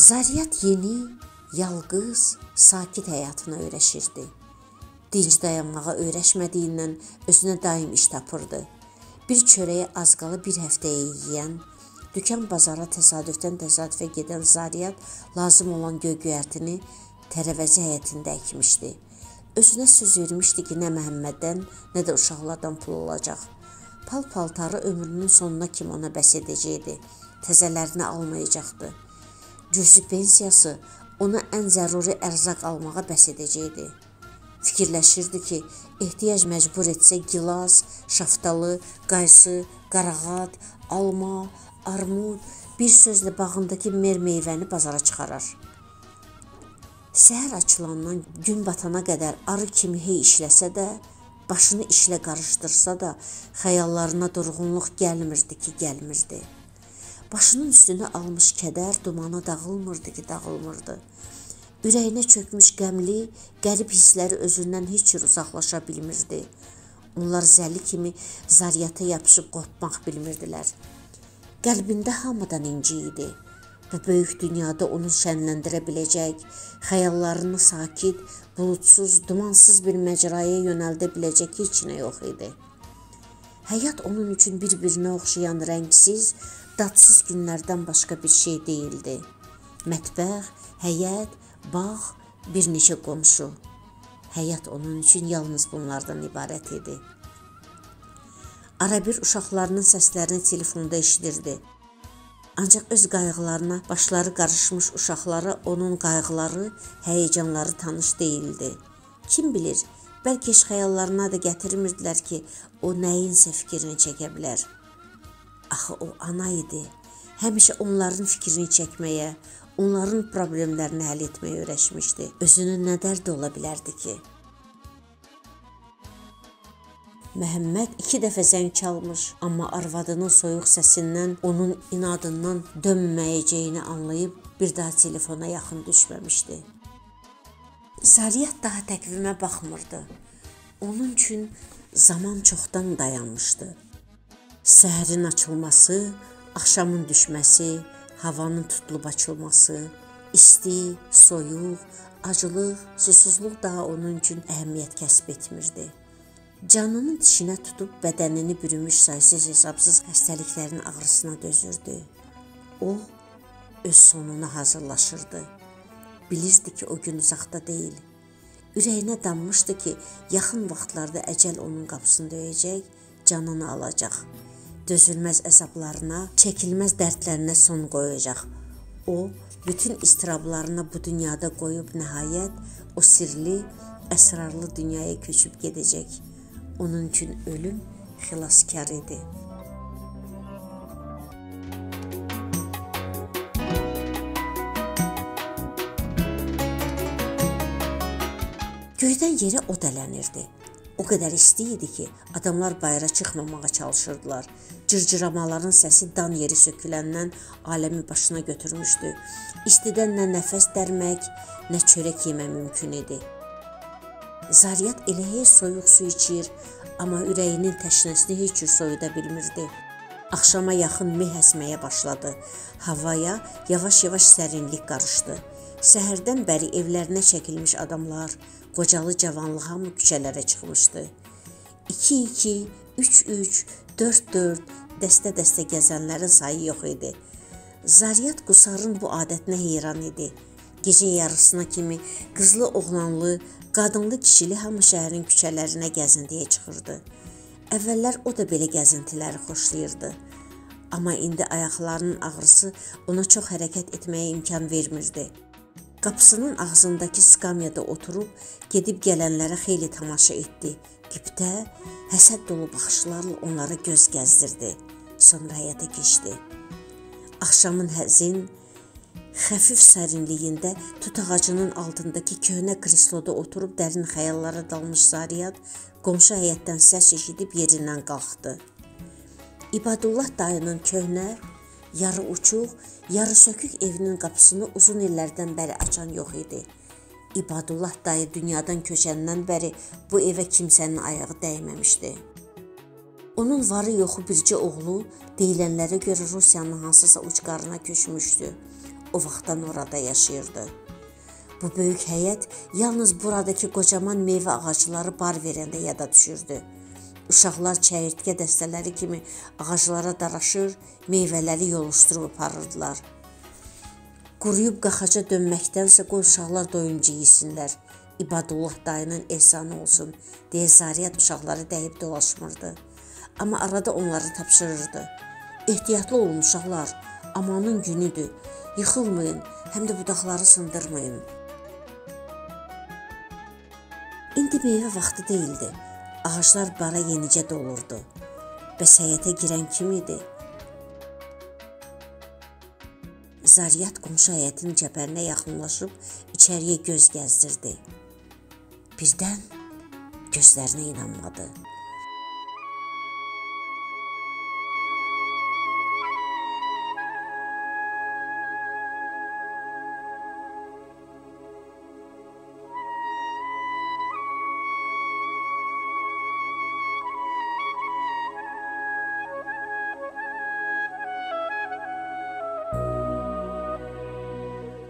Zariyat yeni, yalqız, sakit həyatına öyrəşirdi. Dinc dayanmağa öyrəşmədiyindən özünə daim iş tapırdı. Bir çörəyi az qala bir həftəyə yeyən, dükan bazara təsadüfə gedən Zariyat lazım olan göy-göyərtini tərəvəzi həyətində əkmişdi. Özünə söz vermişdi ki, nə Məhəmməddən, nə də uşaqlardan pul olacaq. Pal-paltarı ömrünün sonuna kimi ona bəs edəcəkdi, təzələrini almayacaqdı. Cüzi pensiyası ona ən zəruri ərzaq almağa bəs edəcəkdi. Fikirləşirdi ki, ehtiyac məcbur etsə gilas, şaftalı, qaysı, qarağat, alma, armud, bir sözlə bağındakı meyvəni bazara çıxarar. Səhər açılandan gün batana qədər arı kimi hey işləsə də, başını işlə qarışdırsa da, xəyallarına durğunluq gəlmirdi. Başının üstünə almış kədər dumanı dağılmırdı ki, dağılmırdı. Ürəyinə çökmüş qəmli, qərib hissləri özündən heç cür uzaqlaşa bilmirdi. Onlar zəli kimi Zariyata yapışıb qopmaq bilmirdilər. Qəlbində hamıdan inci idi və böyük dünyada onu şənləndirə biləcək, xəyallarını sakit, bulutsuz, dumansız bir məcraya yönəldə biləcək heç nə yox idi. Həyat onun üçün bir-birinə oxşayan rəngsiz, dadsız günlərdən başqa bir şey deyildi. Mətbəx, həyət, bağ, bir neçə qonşu. Həyat onun üçün yalnız bunlardan ibarət idi. Arabir uşaqlarının səslərini telefonda eşidirdi. Ancaq öz qayğılarına başları qarışmış uşaqlara onun qayğıları, həyəcanları tanış deyildi. Kim bilir, bəlkə heç xəyallarına da gətirmirdilər ki, o nəyinsə fikrini çəkə bilər. Axı o ana idi. Həmişə onların fikrini çəkməyə, onların problemlərini həll etməyə öyrəşmişdi. Özünün nə dərdi ola bilərdi ki? Məhəmməd 2 dəfə zəng çalmış, amma arvadının soyuq səsindən onun inadından dönməyəcəyini anlayıb bir daha telefona yaxın düşməmişdi. Zariyat daha təqvimə baxmırdı. Onun üçün zaman çoxdan dayanmışdı. Səhərin açılması, axşamın düşməsi, havanın tutulub açılması, isti, soyuq, acılıq, susuzluq daha onun üçün əhəmiyyət kəsb etmirdi. Canının dişinə tutub bədənini bürümüş saysız-hesabsız xəstəliklərin ağrısına dözürdü. O, öz sonuna hazırlaşırdı. Bilirdi ki, o gün uzaqda deyil. Ürəyinə dammışdı ki, yaxın vaxtlarda əcəl onun qapısını döyəcək, canını alacaq. Dözülməz əzablarına, çəkilməz dərdlərinə son qoyacaq. O, bütün istirablarına bu dünyada qoyub nəhayət o sirli, əsrarlı dünyaya köçüb gedəcək. Onun üçün ölüm xilaskar idi. Göydən yerə o dələnirdi. O qədər isti idi ki, adamlar bayıra çıxmamağa çalışırdılar. Cırcıramaların səsi dan yeri söküləndən aləmi başına götürmüşdü. İstidən nə nəfəs dərmək, nə çörək yemək mümkün idi. Zariyat elə hey soyuq su içir, amma ürəyinin təşnəsini heç cür soyuda bilmirdi. Axşama yaxın meh əsməyə başladı. Havaya yavaş-yavaş sərinlik qarışdı. Səhərdən bəri evlərinə çəkilmiş adamlar, qocalı cavanlı hamı küçələrə çıxmışdı. 2-2, 3-3, 4-4 dəstə-dəstə gəzənlərin sayı yox idi. Zariyat Qusarın bu adətinə heyran idi. Gecə yarısına kimi qızlı oğlanlı, qadınlı kişili hamı şəhərin küçələrinə gəzintiyə çıxırdı. Əvvəllər o da belə gəzintiləri xoşlayırdı. Amma indi ayaqlarının ağrısı ona çox hərəkət etməyə imkan vermirdi. Qapısının ağzındakı skamyada oturub, gedib gələnlərə xeyli tamaşa etdi. Qibtə, həsəd dolu baxışlarla onlara göz gəzdirdi. Sonra həyətə keçdi. Axşamın həzin, xəfif sərinliyində tut ağacının altındakı köhnə kresloda oturub dərin xəyallara dalmış Zariyat qonşu həyətdən səs eşidib yerindən qalxdı. İbadullah dayının köhnə, yarı uçuq, yarı sökük evinin qapısını uzun illərdən bəri açan yox idi. İbadullah dayı dünyadan köçəndən bəri bu evə kimsənin ayağı dəyməmişdi. Onun varı yoxu bircə oğlu deyilənlərə görə Rusiyanın hansısa ucqarına köçmüşdü. O vaxtdan orada yaşayırdı. Bu böyük həyət yalnız buradakı qocaman meyvə ağacları bar verəndə yada düşürdü. Uşaqlar çəyirtkə dəstələri kimi ağaclara daraşır, meyvələri yoluşdurub aparırdılar. Quruyub qaxaca dönməkdənsə qoy uşaqlar doyunca yesinlər. İbadullah dayının ehsanı olsun, deyə Zariyat uşaqları dəyib dolaşmırdı. Amma arada onları tapşırırdı. Ehtiyatlı olun uşaqlar, amanın günüdür. Yıxılmayın, həm də budaqları sındırmayın. İndi meyvə vaxtı deyildi. Ağaclar bara yenicə dolurdu. Bəs həyətə girən kim idi? Zariyat qonşu həyətin cəbərinə yaxınlaşıb içəriyə göz gəzdirdi. Birdən gözlərinə inanmadı.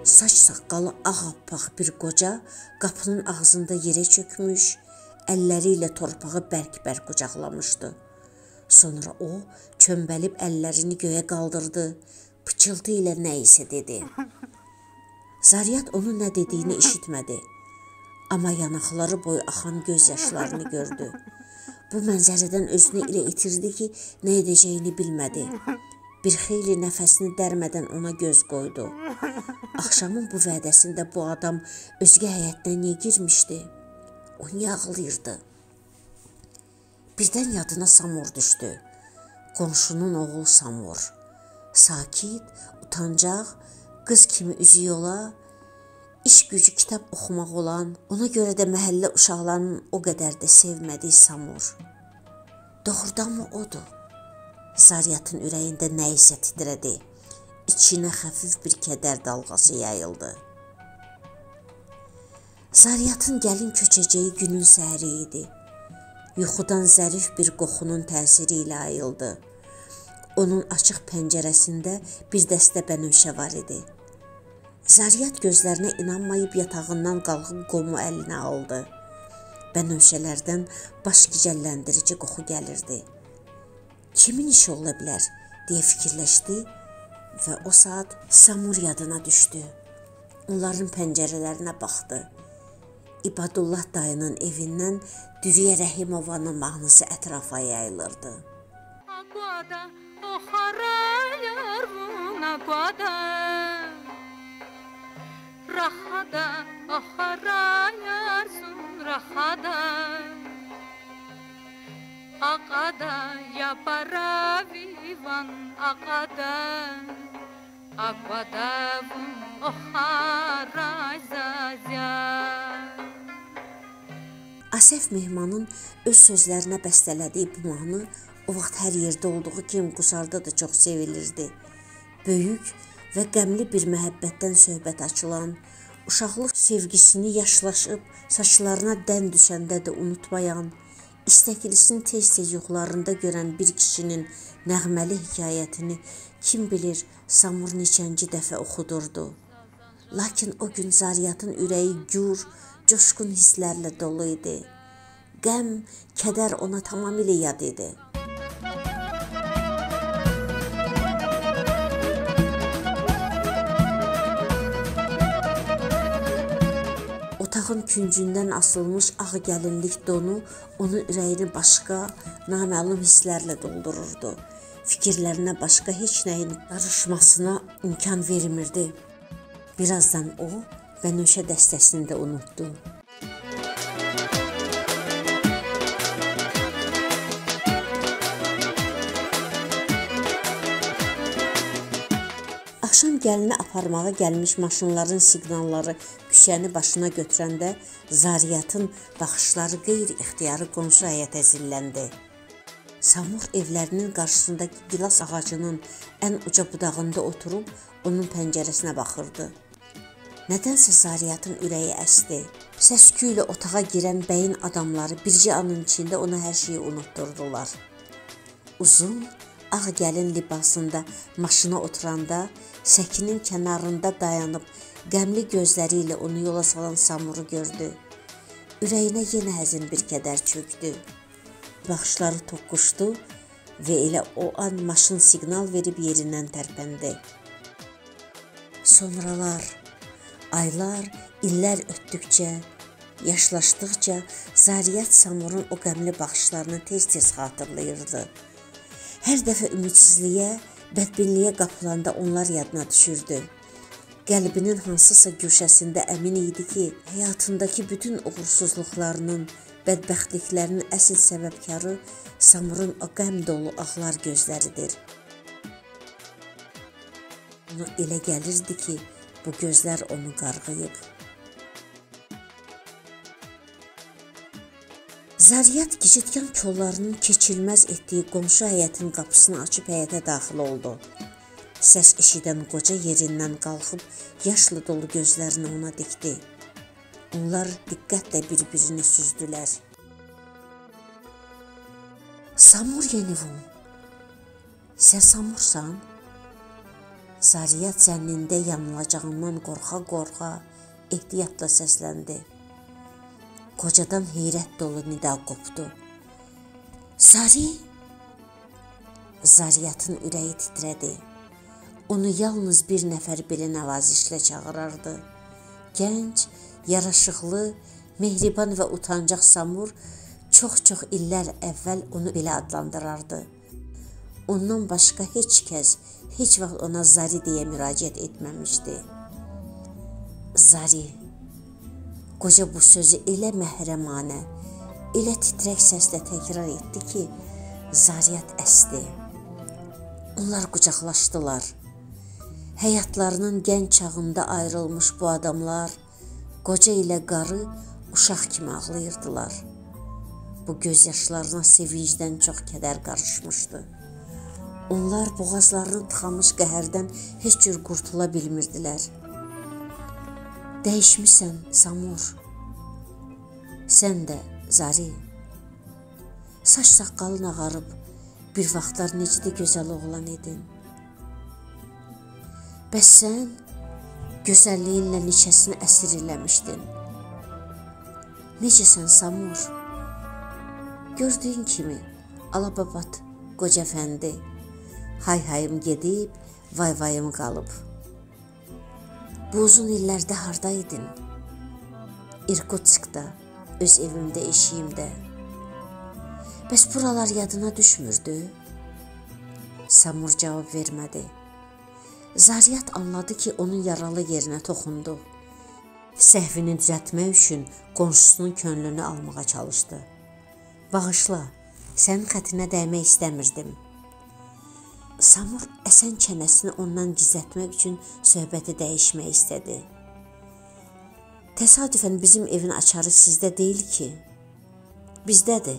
Saç saqqalı ağappaq bir qoca qapının ağzında yerə çökmüş, əlləri ilə torpağı bərk-bərk qucaqlamışdı. Sonra o çömbəlib əllərini göyə qaldırdı, pıçıltı ilə nə isə dedi. Zariyat onun nə dediyini eşitmədi, amma yanaqları boyu axan göz yaşlarını gördü. Bu mənzərədən özünü elə itirdi ki, nə edəcəyini bilmədi. Bir xeyli nəfəsini dərmədən ona göz qoydu. Axşamın bu vədəsində bu adam özgə həyətdən niyə girmişdi? O niyə ağlayırdı? Birdən yadına Samur düşdü. Qonşunun oğlu Samur. Sakit, utancaq, qız kimi üzü yola, iş gücü kitab oxumaq olan, ona görə də məhəllə uşaqlarının o qədər də sevmədiyi Samur. Doğrudanmı odur? Zariyatın ürəyində nə isə titrədi. İçinə xəfif bir kədər dalğası yayıldı. Zariyatın gəlin köçəcəyi günün səhəri idi. Yuxudan zərif bir qoxunun təsiri ilə ayıldı. Onun açıq pəncərəsində bir dəstə bənövşə var idi. Zariyat gözlərinə inanmayıb yatağından qalxıb qomu əlinə aldı. Bənövşələrdən baş gicəlləndirici qoxu gəlirdi. Kimin işi ola bilər, deyə fikirləşdi və o saat Samur yadına düşdü. Onların pəncərələrinə baxdı. İbadullah dayının evindən Dürüyə Rəhimovanın mahnısı ətrafa yayılırdı. Aguada, oxarayar bun aguada, rahada, oxarayar sun rahada, aqada, yapara vivan aqada, aguada bun oxaray zazya. Asəf Mehmanın öz sözlərinə bəstələdiyi bu mahnı o vaxt hər yerdə olduğu kimi Qusarda da çox sevilirdi. Böyük və qəmli bir məhəbbətdən söhbət açılan, uşaqlıq sevgisini yaşlaşıb saçlarına dən düşəndə də unutmayan, istəklisini tez-tez yuxularında görən bir kişinin nəğməli hekayətini kim bilir Samur neçənci dəfə oxudurdu. Lakin o gün Zariyatın ürəyi gür, coşqun hisslərlə dolu idi. Qəm, kədər ona tamamilə yad idi. Otağın küncündən asılmış ağ gəlinlik donu onun ürəyini başqa, naməlum hisslərlə doldururdu. Fikirlərinə başqa heç nəyin qarışmasına imkan vermirdi. Birazdan o, Bənövşə dəstəsini də unutdu. Axşam gəlini aparmağa gəlmiş maşınların siqnalları küçəni başına götürəndə Zariyatın baxışları qeyri-ixtiyarı qonşu həyətə zilləndi. Samur evlərinin qarşısındakı gilas ağacının ən uca budağında oturub onun pəncərəsinə baxırdı. Nədənsə Zariyatın ürəyi əsdi. Səs-küy ilə otağa girən bəyin adamları bircə anın içində ona hər şeyi unutturdular. Uzun, ağ gəlin libasında maşına oturanda səkinin kənarında dayanıb qəmli gözləri ilə onu yola salan Samuru gördü. Ürəyinə yenə həzin bir kədər çökdü. Baxışları toqquşdu və elə o an maşın siqnal verib yerindən tərpəndi. Sonralar, aylar, illər ötdükcə, yaşlaşdıqca Zariyat Samurun o qəmli baxışlarını tez-tez xatırlayırdı. Hər dəfə ümidsizliyə, bədbinliyə qapılanda onlar yadına düşürdü. Qəlbinin hansısa güşəsində əmin idi ki, həyatındakı bütün uğursuzluqlarının, bədbəxtliklərinin əsl səbəbkarı Samurun o qəm dolu ağlar gözləridir. Ona elə gəlirdi ki, bu gözlər onu qarğıyıb. Zariyat gicitkan kollarının keçilməz etdiyi qonşu həyətin qapısını açıb həyətə daxil oldu. Səs eşidən qoca yerindən qalxıb yaşlı dolu gözlərini ona dikdi. Onlar diqqətlə bir-birini süzdülər. Samur yenivum, sən Samursan? Zariyat zənnində yanılacağından qorxa-qorxa ehtiyatla səsləndi. Qocadan heyrət dolu nida qopdu. Zari! Zariyatın ürəyi titrədi. Onu yalnız bir nəfər belə nəvazişlə çağırardı. Gənc, yaraşıqlı, mehriban və utancaq Samur çox-çox illər əvvəl onu belə adlandırardı. Ondan başqa heç kəs heç vaxt ona Zari deyə müraciət etməmişdi. Zari! Qoca bu sözü elə məhrəmanə, elə titrək səslə təkrar etdi ki, Zariyat əsdi. Onlar qucaqlaşdılar. Həyatlarının gənc çağında ayrılmış bu adamlar qoca ilə qarı uşaq kimi ağlayırdılar. Bu gözyaşlarına sevincdən çox kədər qarışmışdı. Onlar boğazlarını tıxamış qəhərdən heç cür qurtula bilmirdilər. Dəyişmisən, Samur. Sən də, Zari. Saç saqqalın ağarıb, bir vaxtlar necə də gözəl oğlan idin. Bəs sən gözəlliyinlə neçəsini əsir eləmişdin. Necəsən, Samur? Gördüyün kimi, alababat, qoca əfəndi, hay-hayım gedib, vay-vayım qalıb. Bu uzun illərdə hardaydın? İrkutskda, öz evimdə, eşiyimdə. Bəs buralar yadına düşmürdü? Samur cavab vermədi. Zariyat anladı ki, onun yaralı yerinə toxundu. Səhvini düzəltmək üçün qonşusunun könlünü almağa çalışdı. Bağışla, sənin xətrinə dəymək istəmirdim. Samur əsən çənəsini ondan gizlətmək üçün söhbəti dəyişmək istədi. Təsadüfən bizim evin açarı sizdə deyil ki. Bizdədir.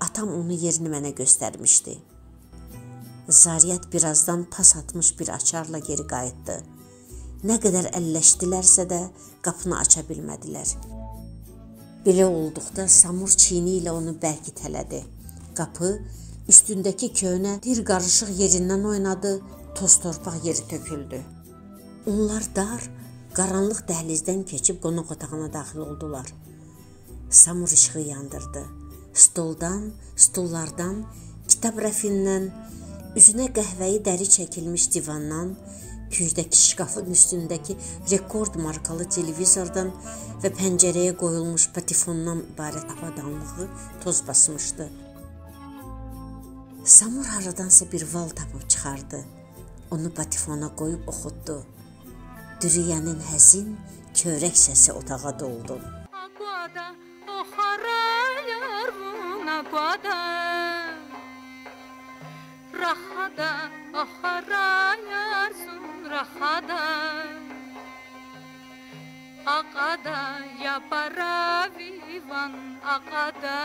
Atam onun yerini mənə göstərmişdi. Zariyat birazdan pas atmış bir açarla geri qayıtdı. Nə qədər əlləşdilərsə də qapını aça bilmədilər. Belə olduqda Samur çiyini ilə onu bərk itələdi. Qapı üstündəki köhnə tir qarışıq yerindən oynadı, toz torpaq yeri töküldü. Onlar dar, qaranlıq dəhlizdən keçib qonaq otağına daxil oldular. Samur işığı yandırdı. Stoldan, stullardan, kitab rəfindən, üzünə qəhvəyi dəri çəkilmiş divandan, küçdəki şkafın üstündəki rekord markalı televizordan və pəncərəyə qoyulmuş patifondan ibarət avadanlığı toz basmışdı. Samur haradansa bir val tapıb çıxardı. Onu patifona qoyub oxutdu. Dürüyənin həzin, kövrək səsi otağa doldu. Aguada, oxarayar bun aguada. Rahada, oxarayar sun rahada. Aqada, yapara vivan aqada.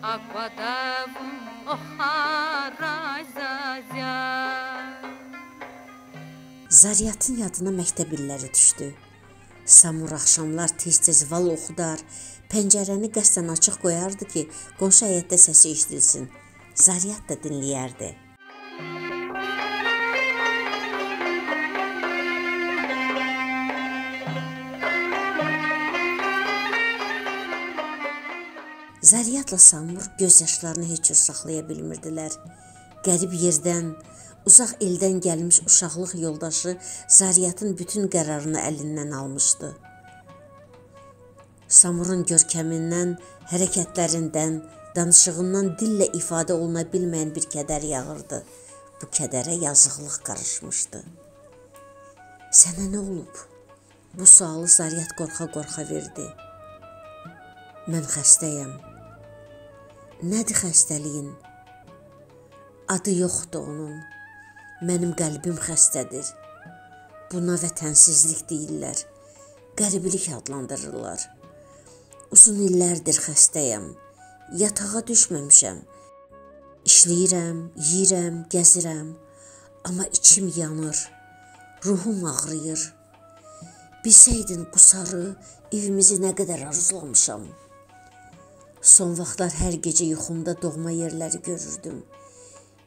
Aguada bun oxaray zazya. Zaryatın yadına məktəb illəri düşdü. Samur axşamlar tez-tez val oxudar, pəncərəni qəsdən açıq qoyardı ki, qonşu həyətdə səsi eşidilsin. Zaryat da dinləyərdi. Zaryatla Samur göz yaşlarını heç cür saxlaya bilmirdilər. Qərib yerdən, uzaq eldən gəlmiş uşaqlıq yoldaşı Zaryatın bütün qərarını əlindən almışdı. Samurun görkəmindən, hərəkətlərindən, danışığından dillə ifadə oluna bilməyən bir kədər yağırdı. Bu kədərə yazıqlıq qarışmışdı. Sənə nə olub? Bu sualı Zaryat qorxa-qorxa verdi. Mən xəstəyəm. Nədir xəstəliyin? Adı yoxdur onun. Mənim qəlbim xəstədir. Buna vətənsizlik deyirlər. Qəribilik adlandırırlar. Uzun illərdir xəstəyəm. Yatağa düşməmişəm. İşləyirəm, yeyirəm, gəzirəm. Amma içim yanır. Ruhum ağrıyır. Bilsəydin qusarı, evimizi nə qədər arzulamışam. Son vaxtlar hər gecə yuxumda doğma yerləri görürdüm.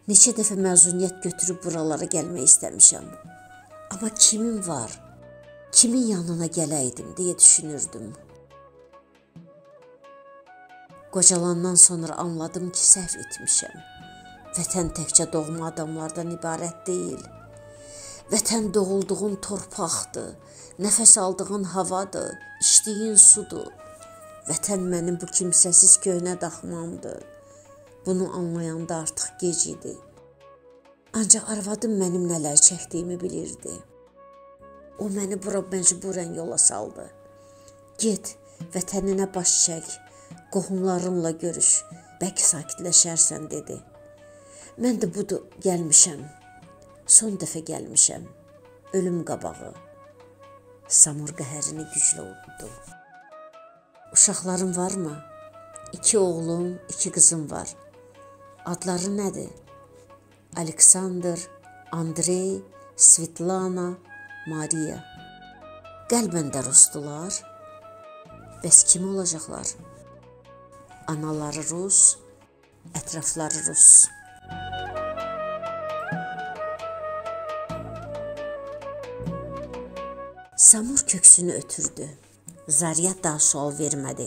Neçə dəfə məzuniyyət götürüb buralara gəlmək istəmişəm. Amma kimin var? Kimin yanına gələydim deyə düşünürdüm. Qocalandan sonra anladım ki, səhv etmişəm. Vətən təkcə doğma adamlardan ibarət deyil. Vətən doğulduğun torpaqdır, nəfəs aldığın havadır, içdiyin sudur. Vətən mənim bu kimsəsiz köhnə daxmamdır. Bunu anlayanda artıq gec idi. Ancaq arvadım mənim nələr çəkdiyimi bilirdi. O məni bura məcburən yola saldı. Get, vətəninə baş çək, qohumlarınla görüş, bəlkə sakitləşərsən, dedi. Mən də budur, gəlmişəm. Son dəfə gəlmişəm. Ölüm qabağı. Samur qəhərini güclə uddu. Uşaqların varmı? 2 oğlum, 2 qızım var. Adları nədir? Aleksandr, Andrey, Svetlana, Mariya. Qəlbən də rusdular. Bəs kim olacaqlar? Anaları rus, ətrafları rus. Samur köksünü ötürdü. Zaryat daha sual vermədi.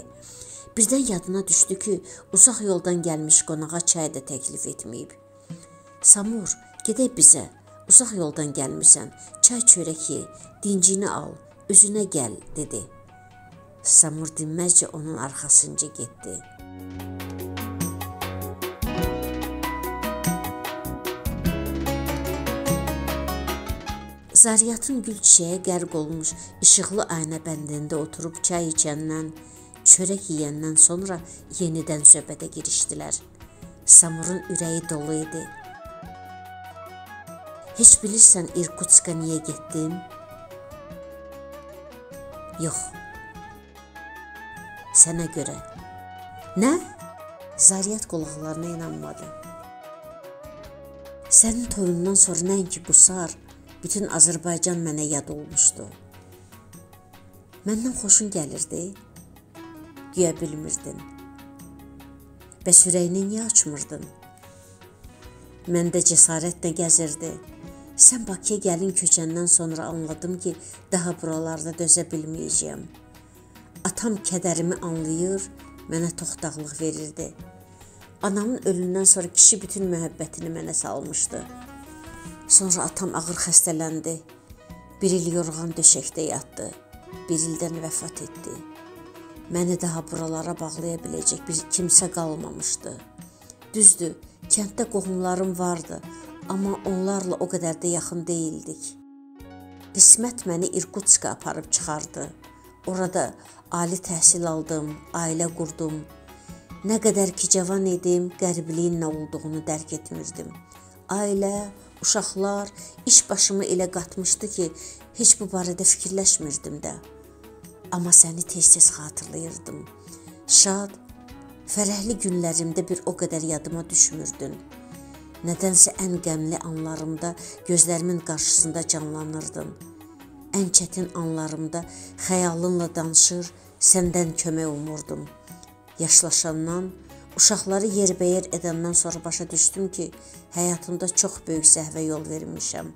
Birdən yadına düşdü ki, uzaq yoldan gəlmiş qonağa çay da təklif etməyib. Samur, gedək bizə. Uzaq yoldan gəlmirsən, çay çörək ye, dincini al, özünə gəl, dedi. Samur dinməzcə onun arxasınca getdi. Zaryatın gül çiçəyə qərq olmuş işıqlı aynə bəndində oturub çay içəndən, çörək yeyəndən sonra yenidən söhbətə girişdilər. Samurun ürəyi dolu idi. Heç bilirsən İrkutska niyə getdim? Yox. Sənə görə. Nə? Zaryat qulaqlarına inanmadı. Sənin toyundan sonra nəinki qusar, bütün Azərbaycan mənə yad olmuşdu. Məndən xoşun gəlirdi. Güya bilmirdin. Bəs ürəyini niyə açmırdın? Məndə cəsarətlə gəzirdi. Sən Bakıya gəlin köçəndən sonra anladım ki, daha buralarda dözə bilməyəcəyəm. Atam kədərimi anlayır, mənə toxtaqlıq verirdi. Anamın ölümündən sonra kişi bütün məhəbbətini mənə salmışdı. Sonra atam ağır xəstələndi. 1 il yorğan döşəkdə yatdı. 1 ildən vəfat etdi. Məni daha buralara bağlaya biləcək bir kimsə qalmamışdı. Düzdür, kənddə qohumlarım vardı, amma onlarla o qədər də yaxın deyildik. Qismət məni İrkutska aparıb çıxardı. Orada ali təhsil aldım, ailə qurdum. Nə qədər ki cavan idim, qəribliyin nə olduğunu dərk etmirdim. Ailə, uşaqlar, iş başımı elə qatmışdı ki, heç bu barədə fikirləşmirdim də. Amma səni tez-tez xatırlayırdım. Şad, fərəhli günlərimdə bir o qədər yadıma düşmürdün. Nədənsə ən qəmli anlarımda gözlərimin qarşısında canlanırdın. Ən çətin anlarımda xəyalınla danışır, səndən kömək umurdum. Yaşlaşandan, uşaqları yerbəyer edəndən sonra başa düşdüm ki, həyatımda çox böyük səhvə yol vermişəm.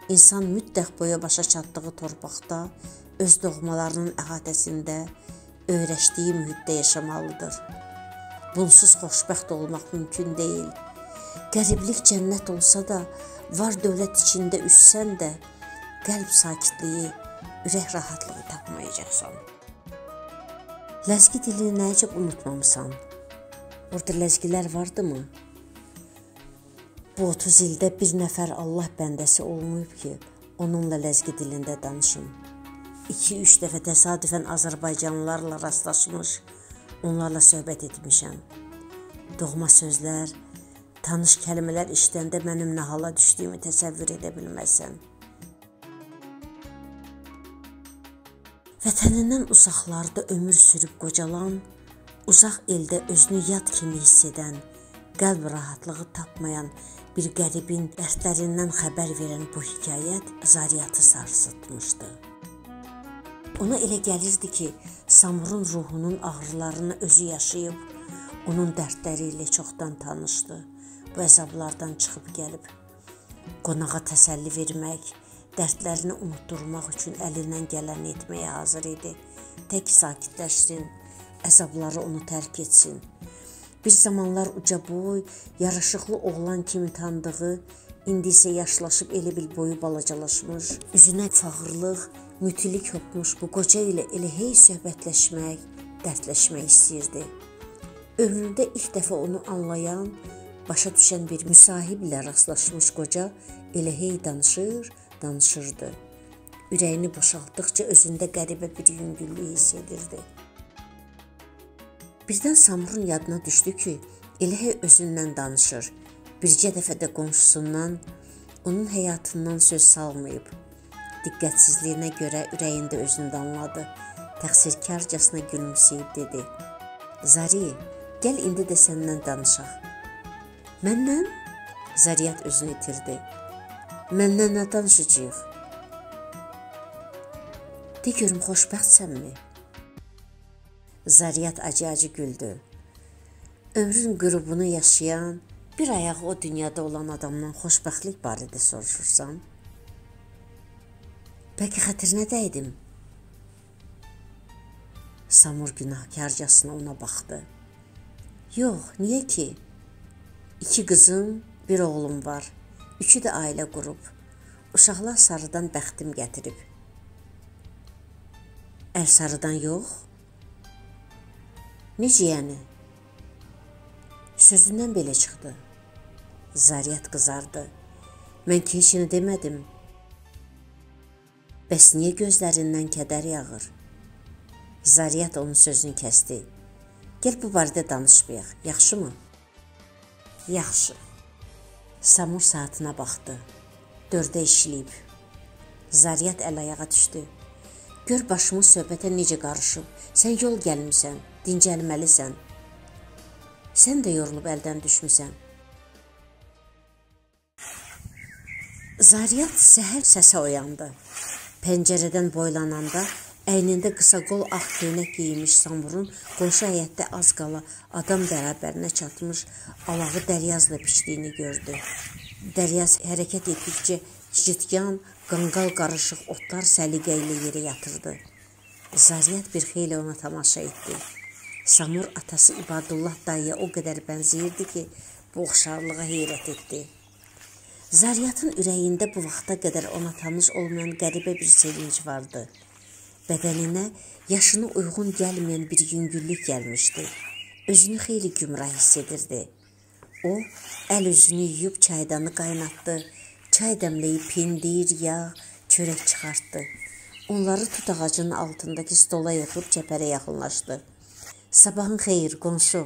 İnsan müddət boyu başa çatdığı torpaqda, öz doğmalarının əhatəsində, öyrəşdiyi mühitdə yaşamalıdır. Bunsuz xoşbəxt olmaq mümkün deyil. Qəriblik cənnət olsa da, var dövlət içində üssən də, qəlb sakitliyi, ürək rahatlığı tapmayacaqsan. Ləzgi dilini nəyəcəb unutmamısan? Orada ləzgilər vardı mı? Bu 30 ildə bir nəfər Allah bəndəsi olmayıb ki, onunla ləzgi dilində danışım. 2-3 dəfə təsadüfən Azərbaycanlılarla rastlaşmış, onlarla söhbət etmişəm. Doğma sözlər, tanış kəlmələr işləndə mənim nə hala düşdüyümü təsəvvür edə bilməzsən. Vətənindən uzaqlarda ömür sürüb qocalan, uzaq eldə özünü yad kimi hiss edən, qəlb rahatlığı tapmayan bir qəribin dərdlərindən xəbər verən bu hekayət Zaryatı sarsıtmışdı. Ona elə gəlirdi ki, Samurun ruhunun ağrılarını özü yaşayıb, onun dərdləri ilə çoxdan tanışdı. Bu əzablardan çıxıb gəlib, qonağa təsəlli vermək, dərdlərini unutturmaq üçün əlindən gələni etməyə hazır idi. Tək sakitləşsin, əzabları onu tərk etsin. Bir zamanlar uca boy, yaraşıqlı oğlan kimi tanıdığı, indi isə yaşlaşıb elə bil boyu balacalaşmış, üzünə fağırlıq, mütilik hopmuş bu qoca ilə elə hey söhbətləşmək, dərdləşmək istəyirdi. Ömründə ilk dəfə onu anlayan, başa düşən bir müsahib ilə rastlaşmış qoca elə hey danışırdı. Ürəyini boşaltdıqca özündə qəribə bir yüngüllük hiss edirdi. Birdən Samurun yadına düşdü ki, elə hey özündən danışır. Bircə dəfə də qonşusundan, onun həyatından söz salmayıb. Diqqətsizliyinə görə ürəyində özünü danladı. Təqsirkarcasına gülümsəyib dedi. Zari, gəl indi də səndən danışaq. Məndən? Zaryat özünü itirdi. Məndən nə danışacağıq? De görüm, xoşbəxtsənmi? Zaryat acı-acı güldü. Ömrün qürubunu yaşayan, bir ayağı o dünyada olan adamdan xoşbəxtlik barədə soruşursan? Bəlkə xətrinə dəydim? Samur günahkarcasına ona baxdı. Yox, niyə ki? 2 qızım, bir oğlum var. 3-ü də ailə qurub. Uşaqlar sarıdan bəxtim gətirib. Əl sarıdan yox? Necə yəni? Sözündən belə çıxdı. Zaryat qızardı. Mən ki, heç nə demədim. Bəs niyə gözlərindən kədər yağır? Zaryat onun sözünü kəsdi. Gəl bu barədə danışmayaq, yaxşı mı? Yaxşı. Samur saatına baxdı. 4-də işləyib. Zaryat əl-ayağa düşdü. Gör başımız söhbətə necə qarışıb. Sən yol gəlmisən, dincəlməlisən. Sən də yorulub əldən düşmüsən. Zaryat səhər səsə oyandı. Pəncərədən boylananda əynində qısa qol ağ köynək giymiş Samurun qonşu həyətdə az qala adam bərabərinə çatmış alağı Dəryazla biçdiyini gördü. Dəryaz hərəkət etdikcə cicitgan, qanqal qarışıq otlar səliqə ilə yerə yatırdı. Zaryat bir xeyli ona tamaşa etdi. Samur atası İbadullah dayıya o qədər bənzəyirdi ki, bu oxşarlığa heyrət etdi. Zaryatın ürəyində bu vaxta qədər ona tanış olmayan qəribə bir sevinç vardı. Bədəninə yaşına uyğun gəlməyən bir yüngüllük gəlmişdi. Özünü xeyli gümrah hiss edirdi. O, əl üzünü yuyub çaydanı qaynatdı. Çay dəmləyib pendir, yağ, çörək çıxartdı. Onları tut ağacının altındakı stola yığıb çəpərə yaxınlaşdı. Sabahın xeyir, qonşu.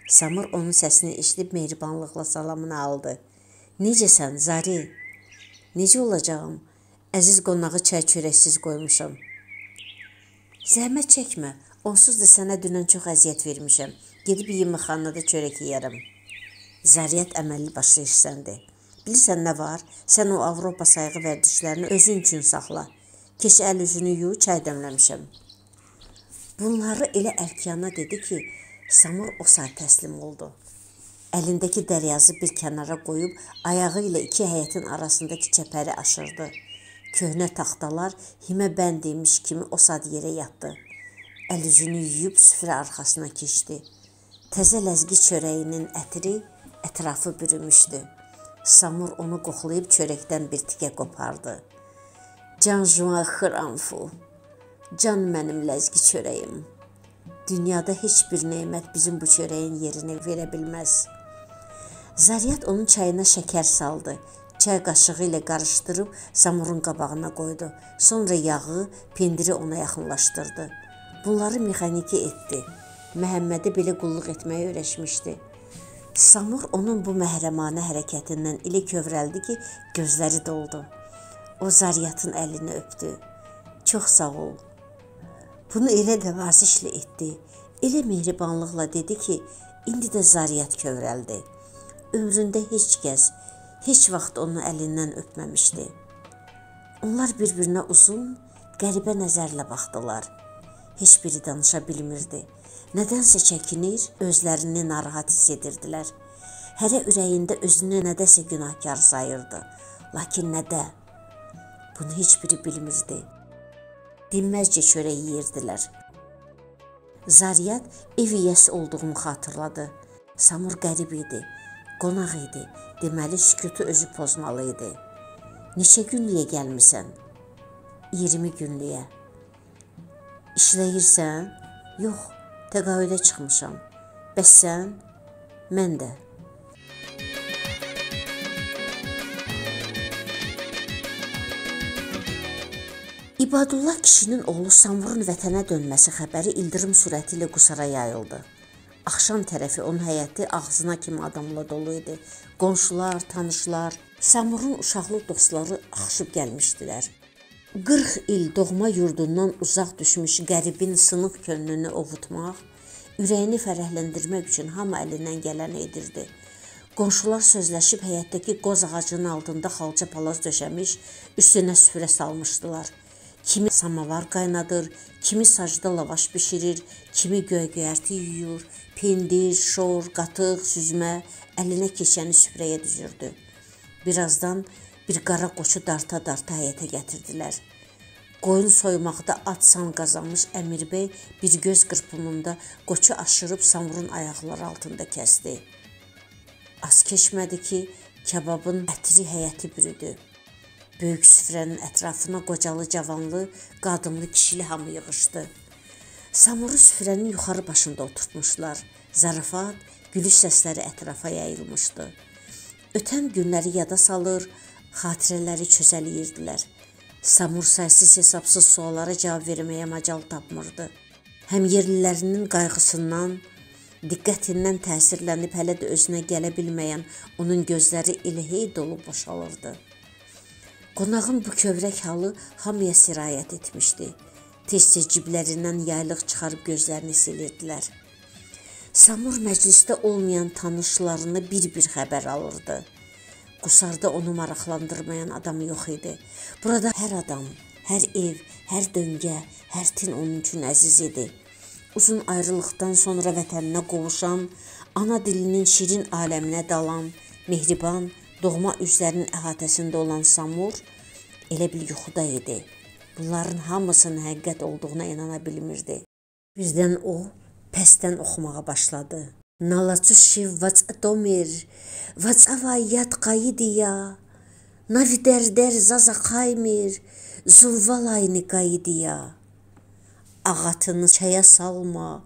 Samur onun səsini eşidib mehribanlıqla salamını aldı. Necəsən, Zari? Necə olacağım? Əziz qonağı çay çörəksiz qoymuşam. Zəhmət çəkmə, onsuz da sənə dünən çox əziyyət vermişəm. Gedib yeməkxanada çörək yeyərəm. Zariyyət əməlli başlı işsəndi. Bilirsən nə var? Sən o Avropa sayğı vərdişlərini özün üçün saxla. Keç əl üzünü yu, çay dəmləmişəm. Bunları elə ərkiyana dedi ki, Samur o saat təslim oldu. Əlindəki dəryazı bir kənara qoyub, ayağı ilə iki həyətin arasındakı çəpəri aşırdı. Köhnə taxtalar himə bənd imiş kimi o saat yerə yatdı. Əl üzünü yuyub süfrə arxasına keçdi. Təzə ləzgi çörəyinin ətri ətrafı bürümüşdü. Samur onu qoxlayıb çörəkdən bir tikə qopardı. Can Juan Xıranfu, can mənim ləzgi çörəyim. Dünyada heç bir nemət bizim bu çörəyin yerini verə bilməz. Zariyyət onun çayına şəkər saldı. Çay qaşığı ilə qarışdırıb Samurun qabağına qoydu. Sonra yağı, pendiri ona yaxınlaşdırdı. Bunları mexaniki etdi. Məhəmmədi belə qulluq etməyə öyrəşmişdi. Samur onun bu məhrəmanə hərəkətindən elə kövrəldi ki, gözləri doldu. O Zariyyatın əlini öpdü. Çox sağ ol. Bunu elə də vazişlə etdi. Elə mehribanlıqla dedi ki, indi də Zariyyat kövrəldi. Ömründə heç kəs, heç vaxt onun əlindən öpməmişdi. Onlar bir-birinə uzun, qəribə nəzərlə baxdılar. Heç biri danışa bilmirdi. Nədənsə çəkinir, özlərini narahat hiss edirdilər. Hərə ürəyində özünü nədəsə günahkar sayırdı. Lakin nədə? Bunu heç biri bilmirdi. Dinməzcə çörək yeyirdilər. Zariyyat ev yiyəsi olduğunu xatırladı. Samur qərib idi, qonaq idi. Deməli, sükutu özü pozmalı idi. Neçə günlüyə gəlmisən? 20 günlüyə. İşləyirsən? Yox, təqaüdə çıxmışam. Bəs sən? Mən də. İbadullah kişinin oğlu Samurun vətənə dönməsi xəbəri ildırım sürəti ilə Qusara yayıldı. Axşam tərəfi onun həyəti ağzına kimi adamla dolu idi. Qonşular, tanışlar, Samurun uşaqlı dostları axışıb gəlmişdilər. 40 il doğma yurdundan uzaq düşmüş qəribin sınıq könlünü ovutmaq, ürəyini fərəhləndirmək üçün hamı əlindən gələni edirdi. Qonşular sözləşib həyətdəki qoz ağacının altında xalça palaz döşəmiş, üstünə süfrə salmışdılar. Kimi samavar qaynadır, kimi sacda lavaş bişirir, kimi göy-göyərti yuyur, pendir, şor, qatıq, süzmə, əlinə keçəni süfrəyə düzürdü. Birazdan bir qara qoçu darta-darta həyətə gətirdilər. Qoyun soymaqda at-san qazanmış Əmir bəy bir göz qırpımında qoçu aşırıb Samurun ayaqları altında kəsdi. Az keçmədi ki, kababın ətri həyəti bürüdü. Böyük süfrənin ətrafına qocalı, cavanlı, qadınlı, kişili hamı yığışdı. Samuru süfrənin yuxarı başında oturtmuşlar. Zarafat, gülüş səsləri ətrafa yayılmışdı. Ötən günləri yada salır, xatirələri çözəliyirdilər. Samur saysız hesabsız suallara cavab verməyə macal tapmırdı. Həm yerlilərinin qayğısından, diqqətindən təsirlənib hələ də özünə gələ bilməyən onun gözləri elə hey dolu boşalırdı. Qonağın bu kövrək halı hamıya sirayət etmişdi. Tez-tez ciblərindən yaylıq çıxarıb gözlərini silirdilər. Samur məclisdə olmayan tanışlarını bir-bir xəbər alırdı. Qusarda onu maraqlandırmayan adam yox idi. Burada hər adam, hər ev, hər döngə, hər tin onun üçün əziz idi. Uzun ayrılıqdan sonra vətəninə qovuşan, ana dilinin şirin aləminə dalan, mehriban, doğma üzlərinin əhatəsində olan Samur elə bil yuxuda idi. Bunların hamısının həqiqət olduğuna inana bilmirdi. Birdən o pəstdən oxumağa başladı. Nalaçushi vaçatomir, vaçavayat qaydiya, navidərder zazaqaymir, zulvalayni qaydiya. Ağatını çaya salma,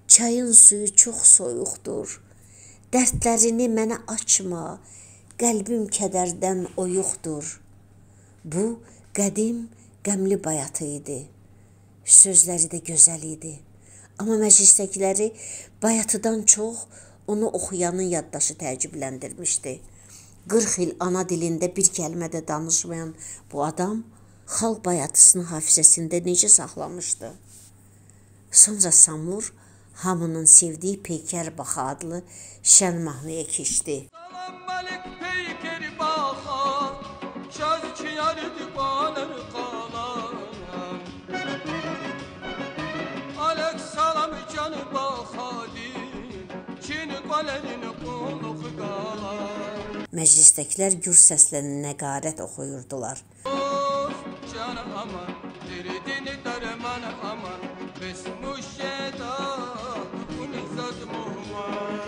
çayın suyu çox soyuqdur. Dərdlərini mənə açma, qəlbim kədərdən oyuqdur. Bu, Qədim, qəmli bayatı idi. Sözləri də gözəl idi. Amma məclisdəkiləri bayatıdan çox onu oxuyanın yaddaşı təəccübləndirmişdi. 40 il ana dilində bir kəlmə də danışmayan bu adam xalq bayatısını hafizəsində necə saxlamışdı? Sonra Samur hamının sevdiyi Peykər Baxa adlı şən mahnıya keçdi. Məclisdəkilər gür səslə nəqarət oxuyurdular.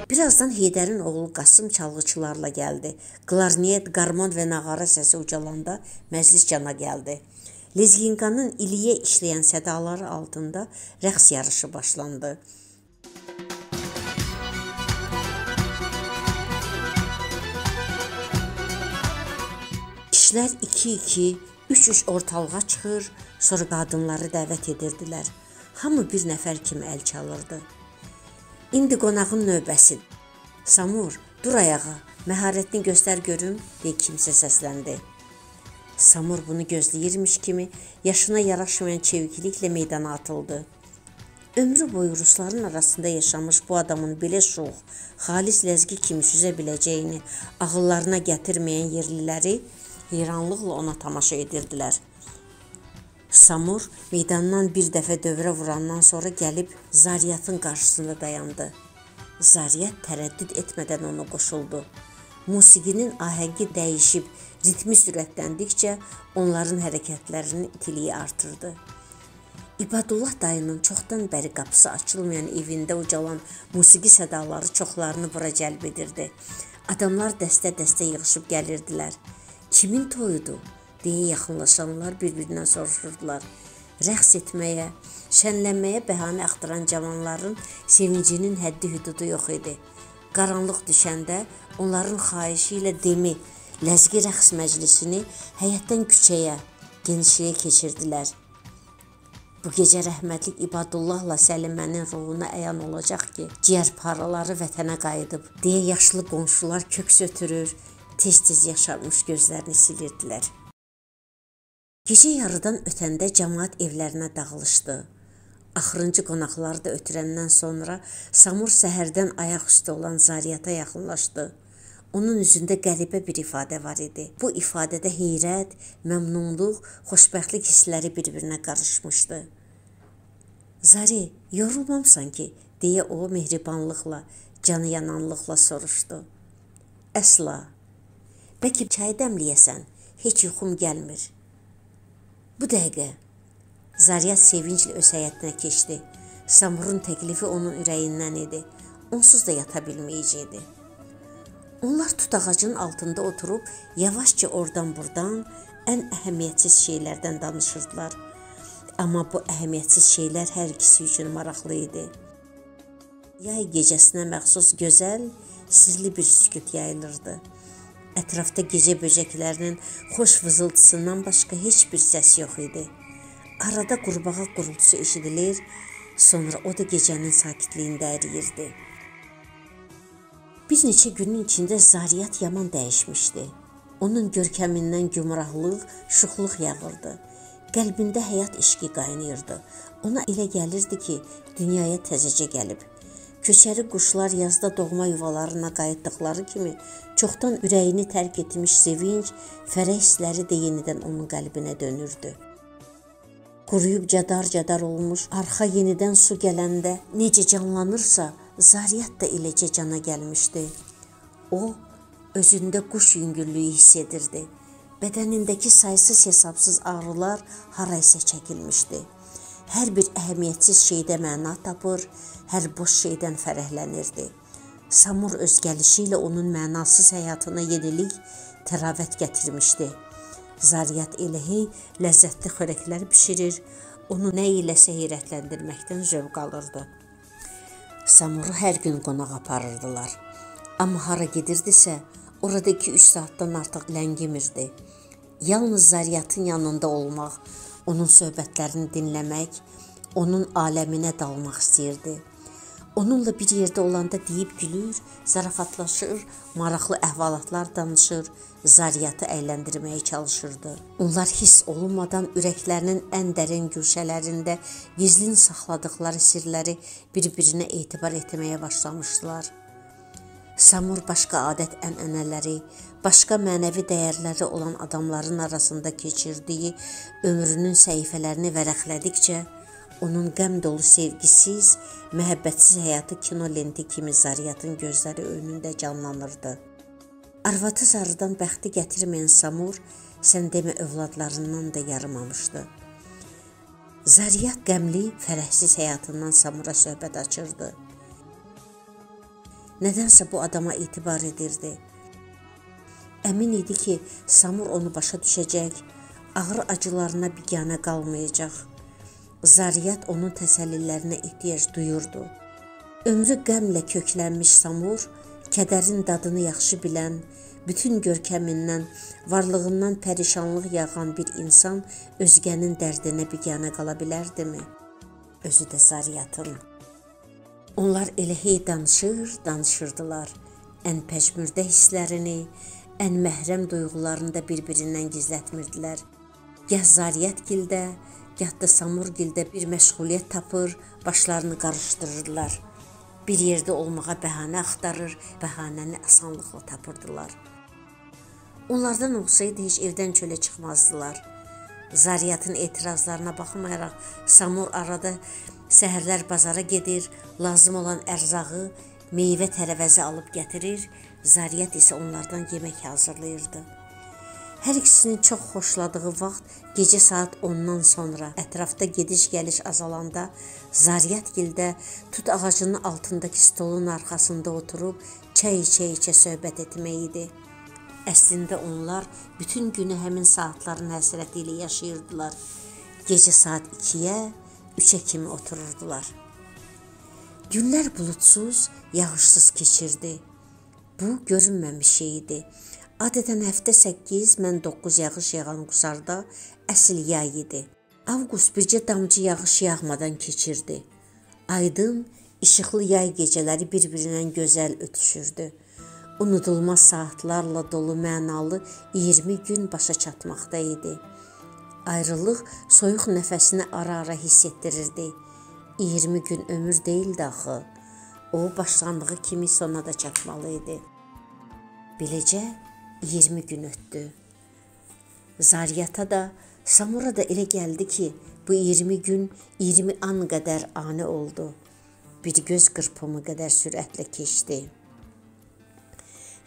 Birazdan Heydərin oğlu Qasım çalğıçılarla gəldi. Klarnet, qarmon və nağara səsi ucalanda məclis cana gəldi. Lezginkanın iliyə işləyən sədaları altında rəqs yarışı başlandı. Kişilər 2-2, 3-3 ortalığa çıxır, sonra qadınları dəvət edirdilər. Hamı bir nəfər kimi əl çalırdı. İndi qonağın növbəsidir. Samur, dur ayağa, məharətini göstər görüm, deyə kimsə səsləndi. Samur bunu gözləyirmiş kimi yaşına yaraşmayan çevikliklə meydana atıldı. Ömrü boyu rusların arasında yaşamış bu adamın belə şox, xalis ləzgi kimi süzə biləcəyini ağıllarına gətirməyən yerliləri heyranlıqla ona tamaşa edirdilər. Samur meydandan bir dəfə dövrə vurandan sonra gəlib Zaryatın qarşısında dayandı. Zaryat tərəddüd etmədən ona qoşuldu. Musiqinin ahəngi dəyişib, ritmi sürətləndikcə onların hərəkətlərinin itiliyi artırdı. İbadullah dayının çoxdan bəri qapısı açılmayan evində ucalan musiqi sədaları çoxlarını bura cəlb edirdi. Adamlar dəstə-dəstə yığışıb gəlirdilər. Kimin toyudur, deyə yaxınlaşanlar bir-birindən soruşurdular. Rəqs etməyə, şənlənməyə bəhanə axtaran cavanların sevincinin həddi-hüdudu yox idi. Qaranlıq düşəndə onların xahişi ilə demi, ləzgi rəqs məclisini həyətdən küçəyə, genişliyə keçirdilər. Bu gecə rəhmətlik İbadullahla Səlimənin ruhuna əyan olacaq ki, ciyər paraları vətənə qayıdıb, deyə yaşlı qonşular köks ötürür, tez-tez yaşarmış gözlərini silirdilər. Gecə yarıdan ötəndə cəmaət evlərinə dağılışdı. Axırıncı qonaqları da ötürəndən sonra Samur səhərdən ayaq üstə olan Zaryata yaxınlaşdı. Onun üzündə qəribə bir ifadə var idi. Bu ifadədə heyrət, məmnunluq, xoşbəxtlik hissləri bir-birinə qarışmışdı. Zari, yorulmamsan ki, deyə o mehribanlıqla, canı yananlıqla soruşdu. Əsla. Bəlkə çay dəmləyəsən, heç yuxum gəlmir. Bu dəqiqə Zaryat sevinclə öz həyətinə keçdi. Samurun təklifi onun ürəyindən idi. Onsuz da yata bilməyəcəkdi. Onlar tut ağacının altında oturub yavaşca oradan-buradan ən əhəmiyyətsiz şeylərdən danışırdılar. Amma bu əhəmiyyətsiz şeylər hər ikisi üçün maraqlı idi. Yay gecəsinə məxsus gözəl, sirli bir sükut yayılırdı. Ətrafda gecə böcəklərinin xoş vızıltısından başqa heç bir səs yox idi. Arada qurbağa qurultusu eşidilir, sonra o da gecənin sakitliyində əriyirdi. Bir neçə günün içində Zaryat yaman dəyişmişdi. Onun görkəmindən gümrahlıq, şuxluq yağırdı. Qəlbində həyat işqi qaynayırdı. Ona elə gəlirdi ki, dünyaya təzəcə gəlib. Köçəri quşlar yazda doğma yuvalarına qayıtdıqları kimi çoxdan ürəyini tərk etmiş sevinç, fərəh hissləri də yenidən onun qəlbinə dönürdü. Quruyub cadar-cadar olmuş, arxa yenidən su gələndə necə canlanırsa, Zaryat da eləcə cana gəlmişdi. O, özündə quş yüngüllüyü hiss edirdi. Bədənindəki saysız hesabsız ağrılar haraysa çəkilmişdi. Hər bir əhəmiyyətsiz şeydə məna tapır, hər boş şeydən fərəhlənirdi. Samur öz gəlişi ilə onun mənasız həyatına yenilik, təravət gətirmişdi. Zaryat elə hey ləzzətli xörəklər bişirir, onu nə iləsə heyrətləndirməkdən zövq alırdı. Samuru hər gün qonaq aparırdılar. Amma hara gedirdisə, orada 2-3 saatdan artıq ləngimirdi. Yalnız Zaryatın yanında olmaq, onun söhbətlərini dinləmək, onun aləminə dalmaq istəyirdi. Onunla bir yerdə olanda deyib gülür, zarafatlaşır, maraqlı əhvalatlar danışır, Zaryatı əyləndirməyə çalışırdı. Onlar hiss olunmadan ürəklərinin ən dərin güşələrində gizlin saxladıqları sirləri bir-birinə etibar etməyə başlamışdılar. Samur başqa adət-ənənələri, başqa mənəvi dəyərləri olan adamların arasında keçirdiyi ömrünün səhifələrini vərəqlədikcə, onun qəm dolu sevgisiz, məhəbbətsiz həyatı kino lenti kimi Zaryatın gözləri önündə canlanırdı. Arvadı Zarıdan bəxti gətirməyən Samur, sən demə övladlarından da yarımamışdı. Zaryat qəmli, fərəhsiz həyatından Samura söhbət açırdı. Nədənsə bu adama etibar edirdi. Əmin idi ki, Samur onu başa düşəcək, ağır acılarına biganə qalmayacaq. Zaryat onun təsəllilərinə ehtiyac duyurdu. Ömrü qəmlə köklənmiş Samur, kədərin dadını yaxşı bilən, bütün görkəmindən, varlığından pərişanlıq yağan bir insan özgənin dərdinə biganə qala bilərdimi? Özü də Zaryatın. Onlar elə hey danışırdılar. Ən pəşmürdə hisslərini, ən məhrəm duyğularını da bir-birindən gizlətmirdilər. Gah Zaryat gildə, gah da Samur gildə bir məşğuliyyət tapır, başlarını qarışdırırdılar. Bir yerdə olmağa bəhanə axtarır, bəhanəni asanlıqla tapırdılar. Onlardan olsaydı heç evdən çölə çıxmazdılar. Zaryatın etirazlarına baxmayaraq Samur arada səhərlər bazara gedir, lazım olan ərzağı, meyvə tərəvəzi alıb gətirir, Zaryat isə onlardan yemək hazırlayırdı. Hər ikisinin çox xoşladığı vaxt gecə saat 10-dan sonra ətrafda gediş-gəliş azalanda Zaryat gildə tut ağacının altındakı stolun arxasında oturub çay içə-içə söhbət etmək idi. Əslində onlar bütün günü həmin saatların həsrəti ilə yaşayırdılar. Gecə saat 2-yə, 3-ə kimi otururdular. Günlər bulutsuz, yağışsız keçirdi. Bu, görünməmiş şey idi. Adətən həftə 8, mən 9 yağış yağan Qusarda əsl yay idi. Avqust bircə damcı yağış yağmadan keçirdi. Aydın, işıqlı yay gecələri bir-birindən gözəl ötüşürdü. Unudulmaz saatlarla dolu mənalı 20 gün başa çatmaqda idi. Ayrılıq soyuq nəfəsini ara-ara hiss etdirirdi. 20 gün ömür deyildi axı. O, başlandığı kimi sona da çatmalı idi. Beləcə 20 gün ötdü. Zaryata da, Samura da elə gəldi ki, bu 20 gün 20 an qədər ani oldu. Bir göz qırpımı qədər sürətlə keçdi.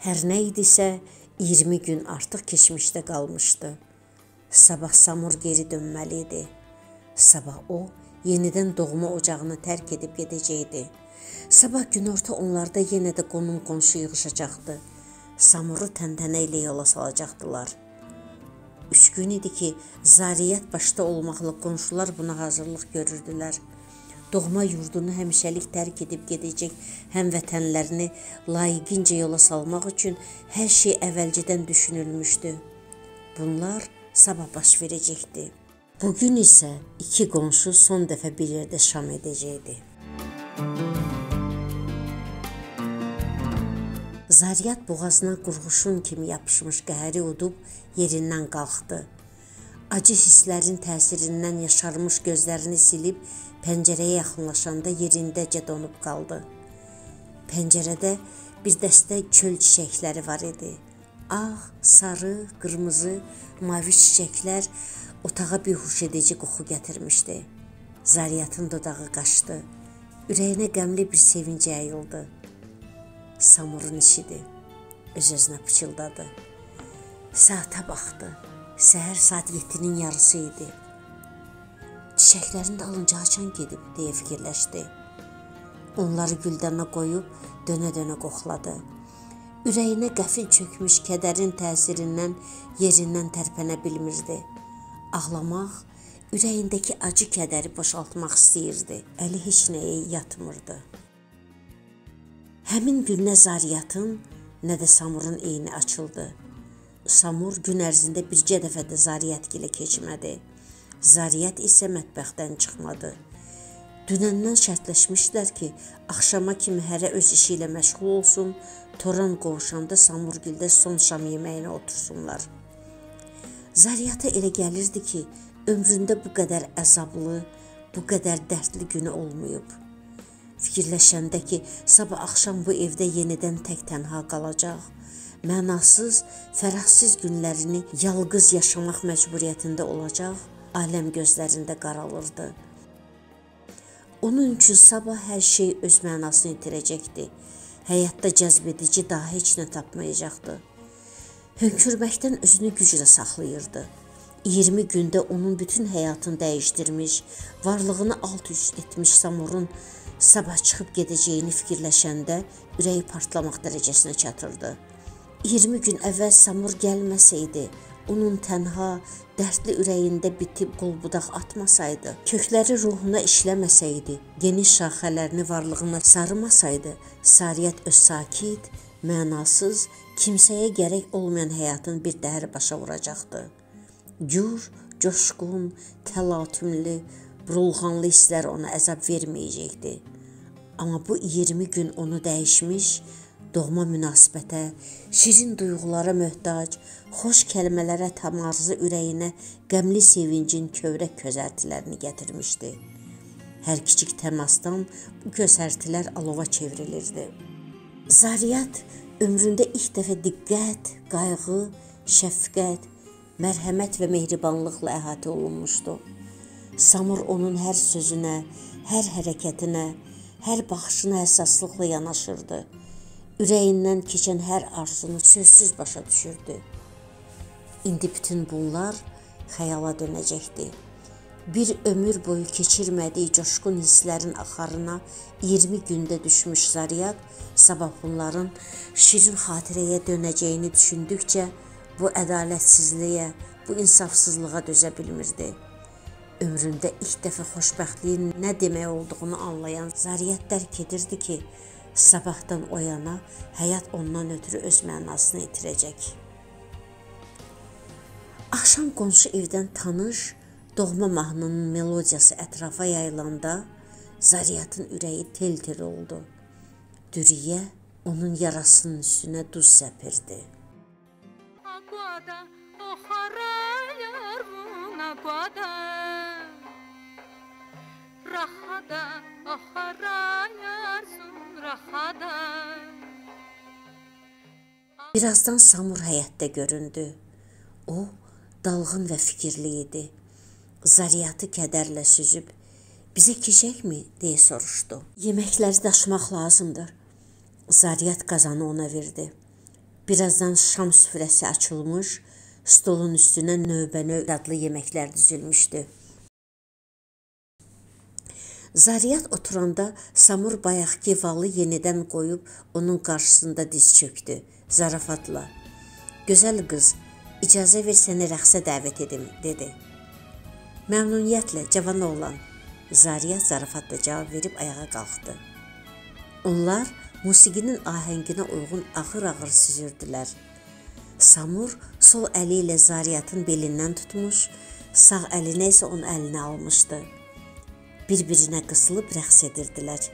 Hər nə idisə 20 gün artıq keçmişdə qalmışdı. Sabah Samur geri dönməli idi. Sabah o, yenidən doğma ocağını tərk edib gedəcəkdi. Sabah günorta onlarda yenə də qonum-qonşu yığışacaqdı. Samuru təntənə ilə yola salacaqdılar. 3 gün idi ki, Zaryat başda olmaqla qonşular buna hazırlıq görürdülər. Doğma yurdunu həmişəlik tərk edib gedəcək həmvətənlərini layiqincə yola salmaq üçün hər şey əvvəlcədən düşünülmüşdü. Bunlar sabah baş verəcəkdi. Bugün isə 2 qonşu son dəfə bir yerdə şam edəcəkdi. Zaryat boğazına qurğuşun kimi yapışmış qəhəri udub yerindən qalxdı. Acı hisslərin təsirindən yaşarmış gözlərini silib pəncərəyə yaxınlaşanda yerindəcə donub qaldı. Pəncərədə bir dəstə çöl çiçəkləri var idi. Ağ, sarı, qırmızı, mavi çiçəklər otağa bir huş edici qoxu gətirmişdi. Zaryatın dodağı qaşdı. Ürəyinə qəmli bir sevinc yayıldı. Samurun işidir. Öz-özünə pıçıldadı. Saata baxdı. Səhər saat 7-nin yarısı idi. Çiçəklərin dalınca haçan gedib, deyə fikirləşdi. Onları güldəmə qoyub, dönə-dönə qoxladı. Ürəyinə qəfil çökmüş kədərin təsirindən yerindən tərpənə bilmirdi. Ağlamaq, ürəyindəki acı kədəri boşaltmaq istəyirdi. Əli heç nəyə yatmırdı. Həmin gün nə Zaryatın, nə də Samurun eyni açıldı. Samur gün ərzində bircə dəfə də Zariyat gilə keçmədi. Zariyat isə mətbəxdən çıxmadı. Dünəndən şərtləşmişdilər ki, axşama kimi hərə öz işi ilə məşğul olsun, Toran qovuşanda Samurgildə son şam yeməyinə otursunlar. Zariyata elə gəlirdi ki, ömründə bu qədər əzablı, bu qədər dərdli günü olmayıb. Fikirləşəndə ki, sabah axşam bu evdə yenidən tək-tənha qalacaq, mənasız, fərəhsiz günlərini yalqız yaşamaq məcburiyyətində olacaq, aləm gözlərində qaralırdı. Onun üçün sabah hər şey öz mənasını itirəcəkdi. Həyatda cəzbedici daha heç nə tapmayacaqdı. Hönkürməkdən özünü güclə saxlayırdı. 20 gündə onun bütün həyatını dəyişdirmiş, varlığını alt-üst etmiş Samurun sabah çıxıb gedəcəyini fikirləşəndə ürəyi partlamaq dərəcəsinə çatırdı. 20 gün əvvəl Samur gəlməsəydi, onun tənha, dərdli ürəyində bitib qolbudaq atmasaydı, kökləri ruhuna işləməsəydi, geniş şaxələrini varlığına sarımasaydı, Zariyat öz sakit, mənasız, kimsəyə gərək olmayan həyatın bir dəhri başa vuracaqdı. Gür, coşqun, təlatümlü, burulğanlı hisslər ona əzab verməyəcəkdi. Amma bu 20 gün onu dəyişmiş, doğma münasibətə, şirin duyğulara möhtac, xoş kəlmələrə tamarzı ürəyinə qəmli sevincin kövrək közərtilərini gətirmişdi. Hər kiçik təmasdan bu közərtilər alova çevrilirdi. Zariyat ömründə ilk dəfə diqqət, qayğı, şəfqət, mərhəmət və mehribanlıqla əhatə olunmuşdu. Samur onun hər sözünə, hər hərəkətinə, hər baxışına həssaslıqla yanaşırdı. Ürəyindən keçən hər arzunu sözsüz başa düşürdü. İndi bütün bunlar xəyala dönəcəkdi. Bir ömür boyu keçirmədiyi coşqun hisslərin axarına 20 gündə düşmüş Zariyat, sabah bunların şirin xatirəyə dönəcəyini düşündükcə bu ədalətsizliyə, bu insafsızlığa dözə bilmirdi. Ömründə ilk dəfə xoşbəxtliyin nə demək olduğunu anlayan Zariyat dərk edirdi ki, sabahdan o yana həyat ondan ötürü öz mənasını itirəcək. Axşam qonşu evdən tanış, doğma mahnının melodiyası ətrafa yayılanda Zariyatın ürəyi tel-tel oldu. Dürüyə onun yarasının üstünə duz səpirdi. Aguada, oxara yarvun aguada, rahada, oxara yarsun rahada. Birazdan Samur həyətdə göründü. O, dalğın və fikirli idi. Zariyatı kədərlə süzüb, bizə keçəkmi, deyə soruşdu. Yeməkləri daşımaq lazımdır. Zariyat qazanı ona verdi. Birazdan şam süfrəsi açılmış, stolun üstünə növbə-növ dadlı yeməklər düzülmüşdü. Zariyat oturanda Samur bayaqki valı yenidən qoyub onun qarşısında diz çöktü, zarafatla. Gözəl qız, icazə ver səni rəqsə dəvət edim, dedi. Məmnuniyyətlə, cavan oğlan. Zariyat zarafatla cavab verib ayağa qalxdı. Onlar musiqinin ahənginə uyğun ağır-ağır süzürdülər. Samur sol əli ilə Zariyatın belindən tutmuş, sağ əlinə isə onun əlinə almışdı. Bir-birinə qısılıb rəqs edirdilər.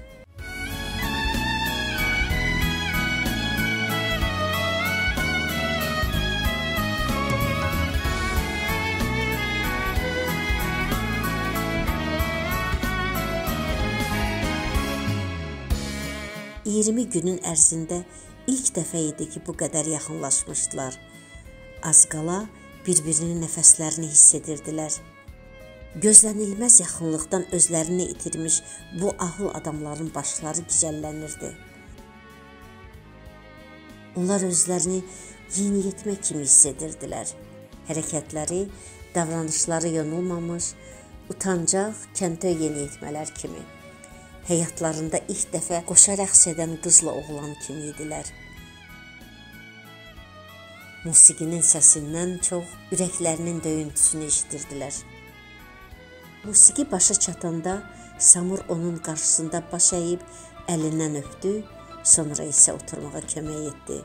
"20 günün ərzində ilk dəfə idi ki, bu qədər yaxınlaşmışdılar. Az qala bir-birinin nəfəslərini hiss edirdilər. Gözlənilməz yaxınlıqdan özlərini itirmiş bu ahıl adamların başları gicəllənirdi. Onlar özlərini yeniyetmə kimi hiss edirdilər. Hərəkətləri, davranışları yonulmamış, utancaq, kəntə yeniyetmələr kimi. Həyatlarında ilk dəfə qoşa rəqs edən qızla oğlan kimi idilər. Musiqinin səsindən çox ürəklərinin döyüntüsünü eşidirdilər. Musiqi başa çatanda Samur onun qarşısında baş əyib əlindən öpdü, sonra isə oturmağa kömək etdi.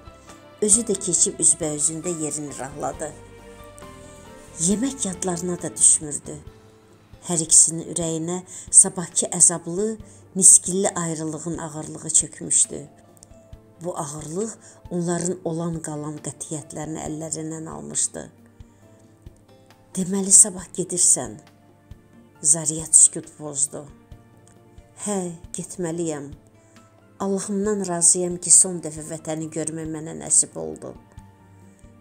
özü də keçib üzbəüzündə yerini rahladı. Yemək yadlarına da düşmürdü. Hər ikisinin ürəyinə sabahki əzablı, niskilli ayrılığın ağırlığı çökmüşdü. Bu ağırlıq onların olan qalan qətiyyətlərini əllərindən almışdı. Deməli sabah gedirsən. Zariyat sükut pozdu. Hə, getməliyəm. Allahımdan razıyam ki, son dəfə vətəni görmək mənə nəsib oldu.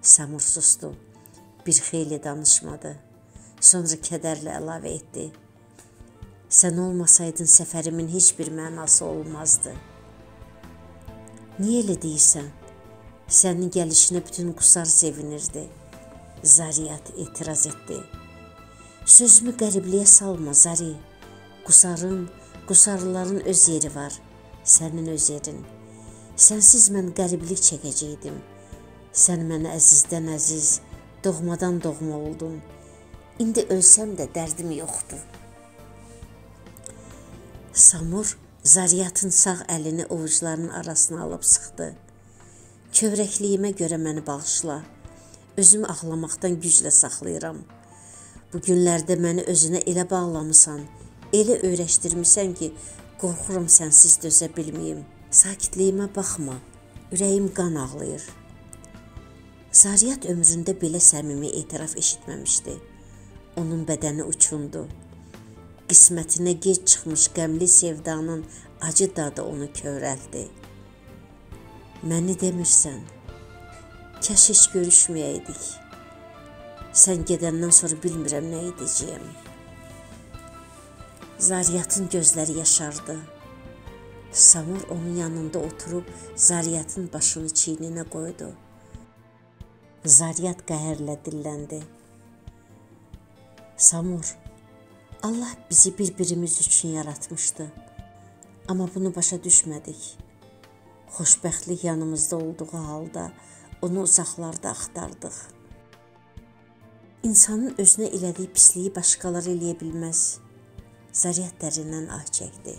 Samur susdu. Bir xeyli danışmadı. Sonra kədərlə əlavə etdi. Sən olmasaydın səfərimin heç bir mənası olmazdı. Niyə elə deyirsən? Sənin gəlişinə bütün qusar sevinirdi. Zariyat etiraz etdi. Sözümü qəribliyə salma, Zari. Qusarlıların öz yeri var. Sənin öz yerin. Sənsiz mən qəriblik çəkəcəkdim. Sən mənə əzizdən əziz, doğmadan doğma oldun. İndi ölsəm də dərdim yoxdur. Samur Zariyatın sağ əlini ovucularının arasına alıb sıxdı. Kövrəkliyimə görə məni bağışla. Özümü ağlamaqdan güclə saxlayıram. Bu günlərdə məni özünə elə bağlamısan, elə öyrəşdirmisən ki, qorxuram sənsiz dözə bilməyim. Sakitliyimə baxma, ürəyim qan ağlayır. Zariyat ömründə belə səmimi etiraf eşitməmişdi. Onun bədəni uçundu. Qismətinə gec çıxmış qəmli sevdanın acı dadı onu kövrəldi. Məni demirsən, kaş heç görüşməyəydik. Sən gedəndən sonra bilmirəm nə edəcəyəm. Zariyatın gözləri yaşardı. Samur onun yanında oturub Zariyatın başını çiyninə qoydu. Zariyat qəhərlə dilləndi. Samur, Allah bizi bir-birimiz üçün yaratmışdı. Amma bunu başa düşmədik. Xoşbəxtlik yanımızda olduğu halda onu uzaqlarda axtardıq. İnsanın özünə elədiyi pisliyi başqaları eləyə bilməz. Zariyat dərindən ah çəkdi.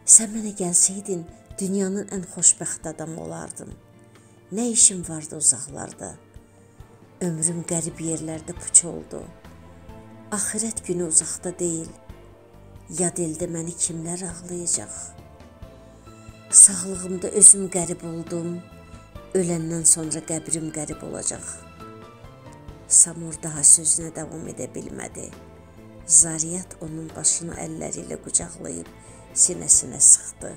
Sən mənə gəlsəydin, dünyanın ən xoşbəxt adamı olardın. Nə işim vardı uzaqlarda? Ömrüm qərib yerlərdə puç oldu. Axirət günü uzaqda deyil. Yad eldə məni kimlər ağlayacaq? Sağlığımda özüm qərib oldum. Öləndən sonra qəbrim qərib olacaq. Samur daha sözünə davam edə bilmədi. Zariyat onun başını əlləri ilə qucaqlayıb sinəsinə sıxdı.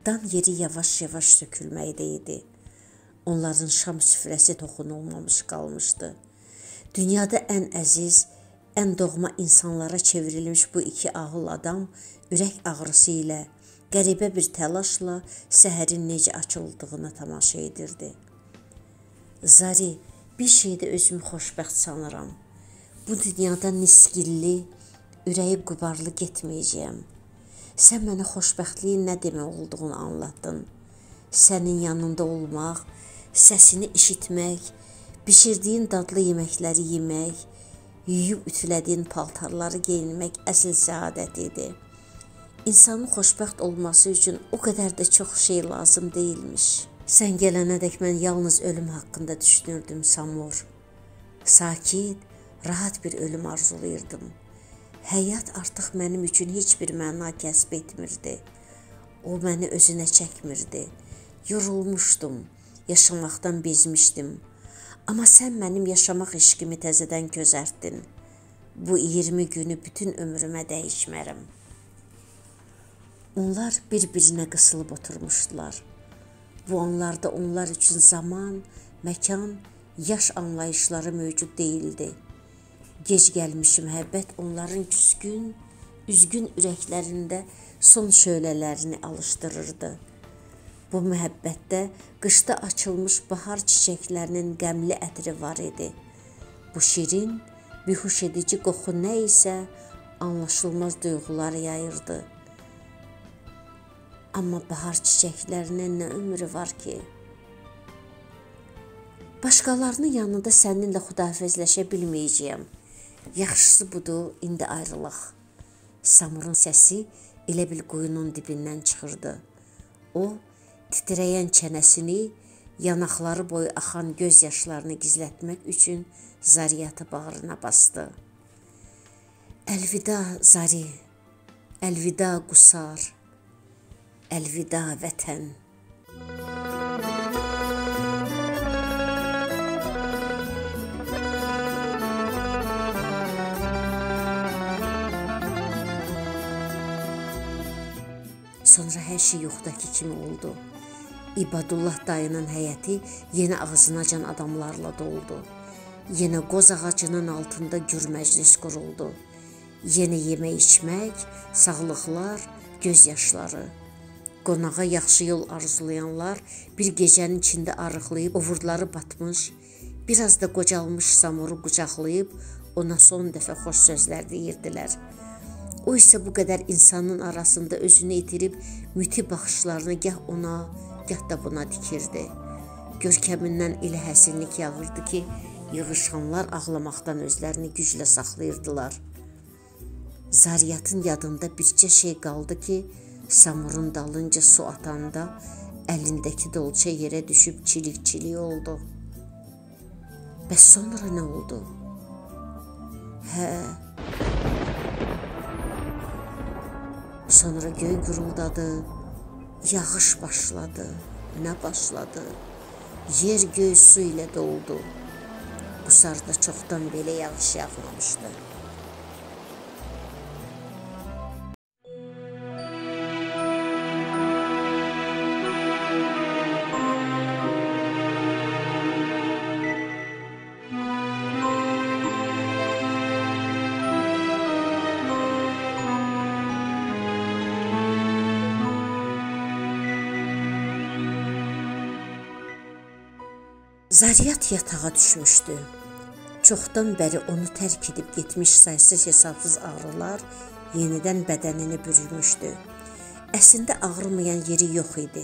Dan yeri yavaş-yavaş sökülməkdə idi. Onların şam süfrəsi toxunulmamış qalmışdı. Dünyada ən əziz, ən doğma insanlara çevrilmiş bu iki ağıl adam ürək ağrısı ilə, qəribə bir təlaşla səhərin necə açıldığına tamaşa edirdi. Zari, bir şeydə özümü xoşbəxt sanıram. Bu dünyada niskilli, ürəyi qubarlı getməyəcəyəm. Sən mənə xoşbəxtliyin nə demək olduğunu anlattın. Sənin yanında olmaq, səsini eşitmək, bişirdiyin dadlı yeməkləri yemək, yuyub ütülədiyin paltarları geyinmək əsl səadət idi. İnsanın xoşbəxt olması üçün o qədər də çox şey lazım deyilmiş. Sən gələnədək mən yalnız ölüm haqqında düşünürdüm, Samur. Sakit, rahat bir ölüm arzulayırdım. Həyat artıq mənim üçün heç bir məna kəsb etmirdi. O məni özünə çəkmirdi. Yorulmuşdum, yaşamaqdan bezmişdim. Amma sən mənim yaşamaq eşqimi təzədən gözərtdin. Bu 20 günü bütün ömrümə dəyişmərəm. Onlar bir-birinə qısılıb oturmuşdular. Bu anlarda onlar üçün zaman, məkan, yaş anlayışları mövcud deyildi. Gec gəlmiş mühəbbət onların küskün, üzgün ürəklərində son şölələrini alışdırırdı. Bu mühəbbətdə qışda açılmış bahar çiçəklərinin qəmli ətri var idi. Bu şirin, bihuş edici qoxu nə isə anlaşılmaz duyğular yayırdı. Amma bahar çiçəklərinin nə ömrü var ki? Başqalarının yanında səninlə xudahafizləşə bilməyəcəyəm. Yaxşısı budur, indi ayrılaq. Samurun səsi elə bil quyunun dibindən çıxırdı. O, titrəyən çənəsini, yanaqları boyu axan göz yaşlarını gizlətmək üçün Zariyatı bağrına bastı. Əlvida Zari, əlvida Qusar, əlvida vətən. Sonra hər şey yoxdakı kimi oldu. İbadullah dayının həyəti yenə ağzınacan adamlarla doldu. Yenə qoz ağacının altında gür məclis quruldu. Yenə yemək içmək, sağlıqlar, göz yaşları. Qonağa yaxşı yol arzulayanlar bir gecənin içində arıqlayıb, ovurları batmış, biraz da qocalmış Samuru qucaqlayıb ona son dəfə xoş sözlər deyirdilər. O isə bu qədər insanın arasında özünü itirib müti baxışlarını gah ona, gah da buna dikirdi. Görkəmindən elə həsinlik yağırdı ki, yığışanlar ağlamaqdan özlərini güclə saxlayırdılar. Zariyatın yadında bircə şey qaldı ki, Samurun dalınca su atanda əlindəki dolça yerə düşüb çilik-çilik oldu. Bəs sonra nə oldu? Sonra göy guruldadı, yağış başladı. Nə başladı? Yer göy su ilə doldu. Qusarda çoxdan belə yağış yağmamışdı. Zariyat yatağa düşmüşdü. Çoxdan bəri onu tərk edib getmiş saysız hesabsız ağrılar yenidən bədənini bürümüşdü. Əslində ağrımayan yeri yox idi.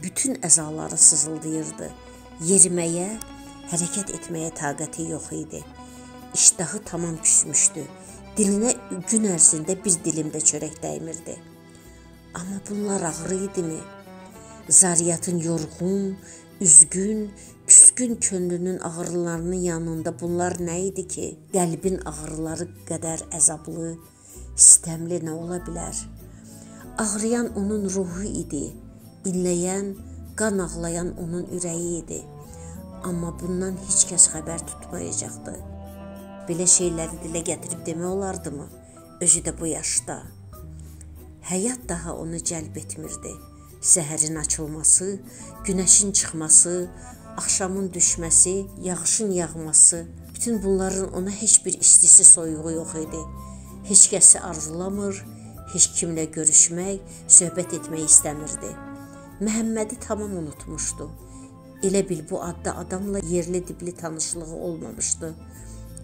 Bütün əzaları sızıldayırdı. Yeriməyə, hərəkət etməyə taqəti yox idi. İştahı tamam küsmüşdü. Dilinə gün ərzində bir dilimdə çörək dəymirdi. Amma bunlar ağrı idimi? Zariyatın yorğun, üzgün, küskün könlünün ağrılarının yanında bunlar nə idi ki? Qəlbin ağrıları qədər əzablı, istəmli nə ola bilər? Ağrıyan onun ruhu idi, inləyən, qan ağlayan onun ürəyi idi. Amma bundan heç kəs xəbər tutmayacaqdı. Belə şeyləri dilə gətirib demək olardımı? Özü də bu yaşda. Həyat daha onu cəlb etmirdi. Səhərin açılması, günəşin çıxması, axşamın düşməsi, yağışın yağması, bütün bunların ona heç bir istisi soyuğu yox idi. Heç kəsi arzulamır, heç kimlə görüşmək, söhbət etmək istəmirdi. Məhəmmədi tamam unutmuşdu. Elə bil bu adda adamla yerli dibli tanışlığı olmamışdı.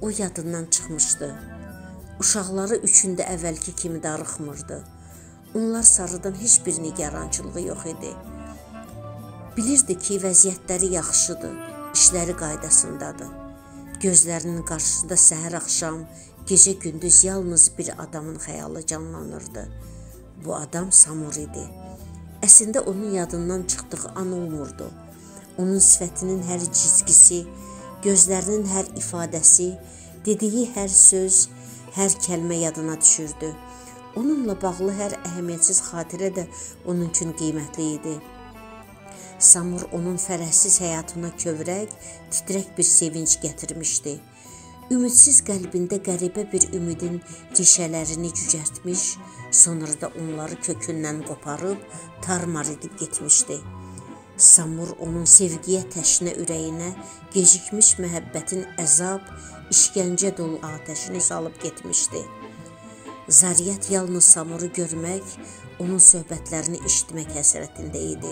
O yadından çıxmışdı. Uşaqları üçündə əvvəlki kimi darıxmırdı. Onlar sarıdan heç bir nigarançılığı yox idi. Bilirdi ki, vəziyyətləri yaxşıdır, işləri qaydasındadır. Gözlərinin qarşısında səhər-axşam, gecə-gündüz yalnız bir adamın xəyalı canlanırdı. Bu adam Samur idi. Əslində onun yadından çıxdığı an olmurdu. Onun sifətinin hər cizgisi, gözlərinin hər ifadəsi, dediyi hər söz, hər kəlmə yadına düşürdü. Onunla bağlı hər əhəmiyyətsiz xatirə də onun üçün qiymətli idi. Samur onun fərəhsiz həyatına kövrək, titrək bir sevinç gətirmişdi. Ümidsiz qəlbində qəribə bir ümidin rişələrini cücərtmiş, sonra da onları kökündən qoparıb tarmar edib getmişdi. Samur onun sevgiyə təşnə ürəyinə gecikmiş məhəbbətin əzab, işgəncə dolu atəşini salıb getmişdi. Zariyat yalnız Samuru görmək, onun söhbətlərini eşitmək həsrətində idi.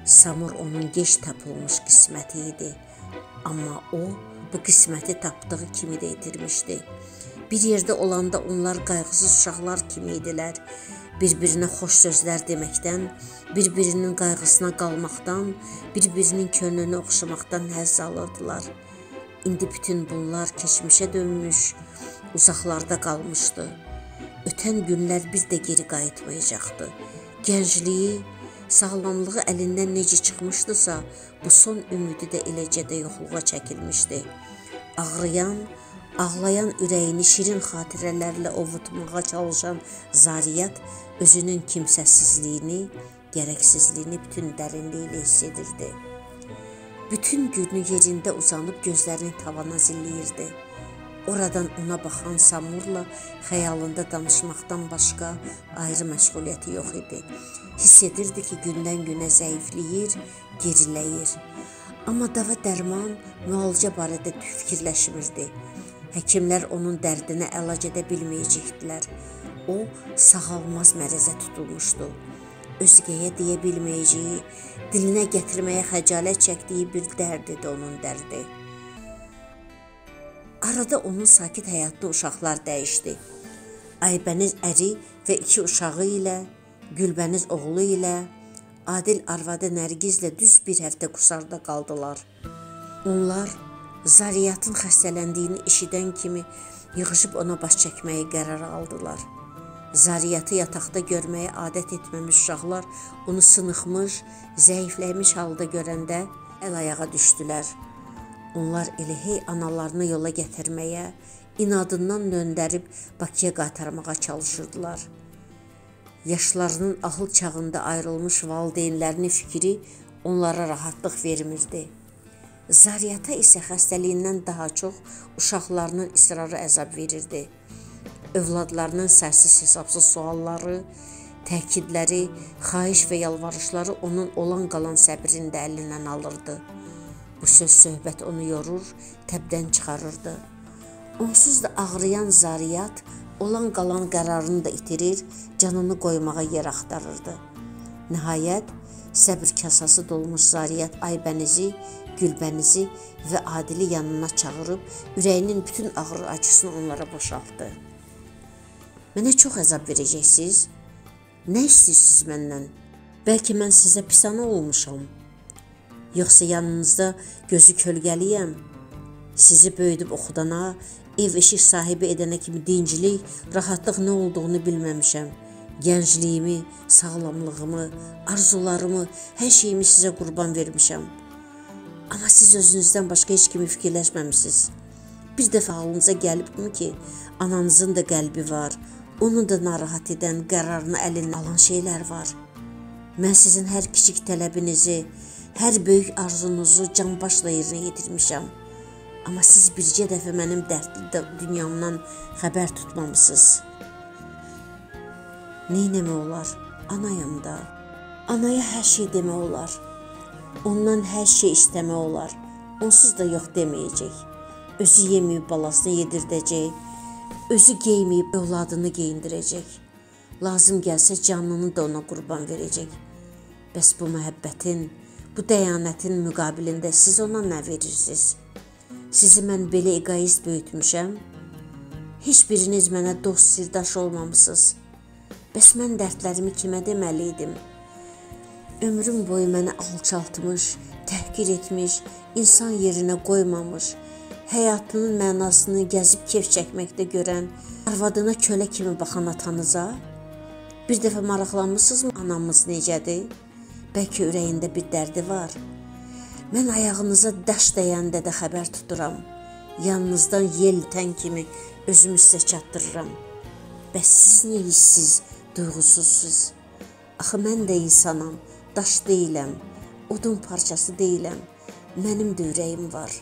Samur onun gec tapılmış qisməti idi. Amma o, bu qisməti tapdığı kimi də itirmişdi. Bir yerdə olanda onlar qayğısız uşaqlar kimi idilər. bir-birinə xoş sözlər deməkdən, bir-birinin qayğısına qalmaqdan, bir-birinin könlünü oxşamaqdan həzz alırdılar. İndi bütün bunlar keçmişə dönmüş, uzaqlarda qalmışdı. Ötən günlər bir də geri qayıtmayacaqdı. Gəncliyi, sağlamlığı əlindən necə çıxmışdısa, bu son ümidi də eləcə də yoxluğa çəkilmişdi. Ağrıyan, ağlayan ürəyini şirin xatirələrlə ovutmağa çalışan Zariyat özünün kimsəsizliyini, gərəksizliyini bütün dərinliyi ilə hiss edirdi. Bütün günü yerində uzanıb gözlərini tavana zilləyirdi. Oradan ona baxan Samurla xəyalında danışmaqdan başqa ayrı məşğuliyyəti yox idi. Hiss edirdi ki, gündən günə zəifləyir, geriləyir. Amma dava dərman, müalicə barədə fikirləşmirdi. Həkimlər onun dərdinə əlac edə bilməyəcəkdilər. O, sağalmaz mərəzə tutulmuşdu. Özgəyə deyə bilməyəcəyi, dilinə gətirməyə xəcalət çəkdiyi bir dərd idi onun dərdi. Arada onun sakit həyatını uşaqlar dəyişdi. Aybəniz əri və 2 uşağı ilə, Gülbəniz oğlu ilə, Adil arvadı Nərgizlə düz bir həftə Qusarda qaldılar. Onlar Zariyatın xəstələndiyini eşidən kimi yığışıb ona baş çəkməyi qərar aldılar. Zariyatı yataqda görməyə adət etməmiş uşaqlar onu sınıxmış, zəifləmiş halda görəndə əl-ayağa düşdülər. Onlar elə hey analarını yola gətirməyə, inadından döndərib Bakıya qaytarmağa çalışırdılar. Yaşlarının ahıl çağında ayrılmış valideynlərinin fikri onlara rahatlıq vermirdi. Zariyata isə xəstəliyindən daha çox uşaqlarının israrı əzab verirdi. Övladlarının sərsiz-hesabsız sualları, təkidləri, xahiş və yalvarışları onun olan qalan səbrini də əlindən alırdı. Bu söz-söhbət onu yorur, təbdən çıxarırdı. Onsuz da ağrıyan Zariyat olan qalan qərarını da itirir, canını qoymağa yer axtarırdı. Nəhayət, səbr kasası dolmuş Zariyat Aybənizi, Gülbənizi və Adili yanına çağırıb, ürəyinin bütün ağrı acısını onlara boşaltdı. Mənə çox əzab verəcəksiniz? Nə istəyirsiniz məndən? Bəlkə mən sizə pis ana olmuşam. Yoxsa yanınızda gözü kölgəliyəm. Sizi böyüdüb oxudana, ev eşik sahibi edənə kimi dincilik, rahatlıq nə olduğunu bilməmişəm. Gəncliyimi, sağlamlığımı, arzularımı, hər şeyimi sizə qurban vermişəm. Amma siz özünüzdən başqa heç kimi fikirləşməmişsiniz. Bir dəfə ağlınıza gəlibmi ki, ananızın da qəlbi var, onu da narahat edən, qərarını əlindən alan şeylər var. Mən sizin hər kiçik tələbinizi, hər böyük arzunuzu can başla yerinə yetirmişəm. Amma siz bircə dəfə mənim dərdli dünyamdan xəbər tutmamısınız. Neynəmək olar? Anayam da. Anaya hər şey demək olar. Ondan hər şey istəmək olar. Onsuz da yox deməyəcək. Özü yeməyib balasını yedirdəcək. Özü geyməyib övladını geyindirəcək. Lazım gəlsə canını da ona qurban verəcək. Bəs bu məhəbbətin, bu dəyanətin müqabilində siz ona nə verirsiniz? Sizi mən belə egoist böyütmüşəm. Heç biriniz mənə dost, sirdaş olmamısınız. Bəs mən dərdlərimi kimə deməliydim? Ömrüm boyu məni alçaltmış, təhqir etmiş, insan yerinə qoymamış, həyatının mənasını gəzib keyf çəkməkdə görən, arvadına kölə kimi baxan atanıza? Bir dəfə maraqlanmısınızmı anamız necədir? Bəlkə ürəyində bir dərdi var. Mən ayağınıza daş dəyəndə də xəbər tuturam. Yanınızdan yel tən kimi özümü sizə çatdırıram. Bəs siz niyə hissiz, duyğusuzsuz? Axı mən də insanam, daş deyiləm, odun parçası deyiləm. Mənim də ürəyim var.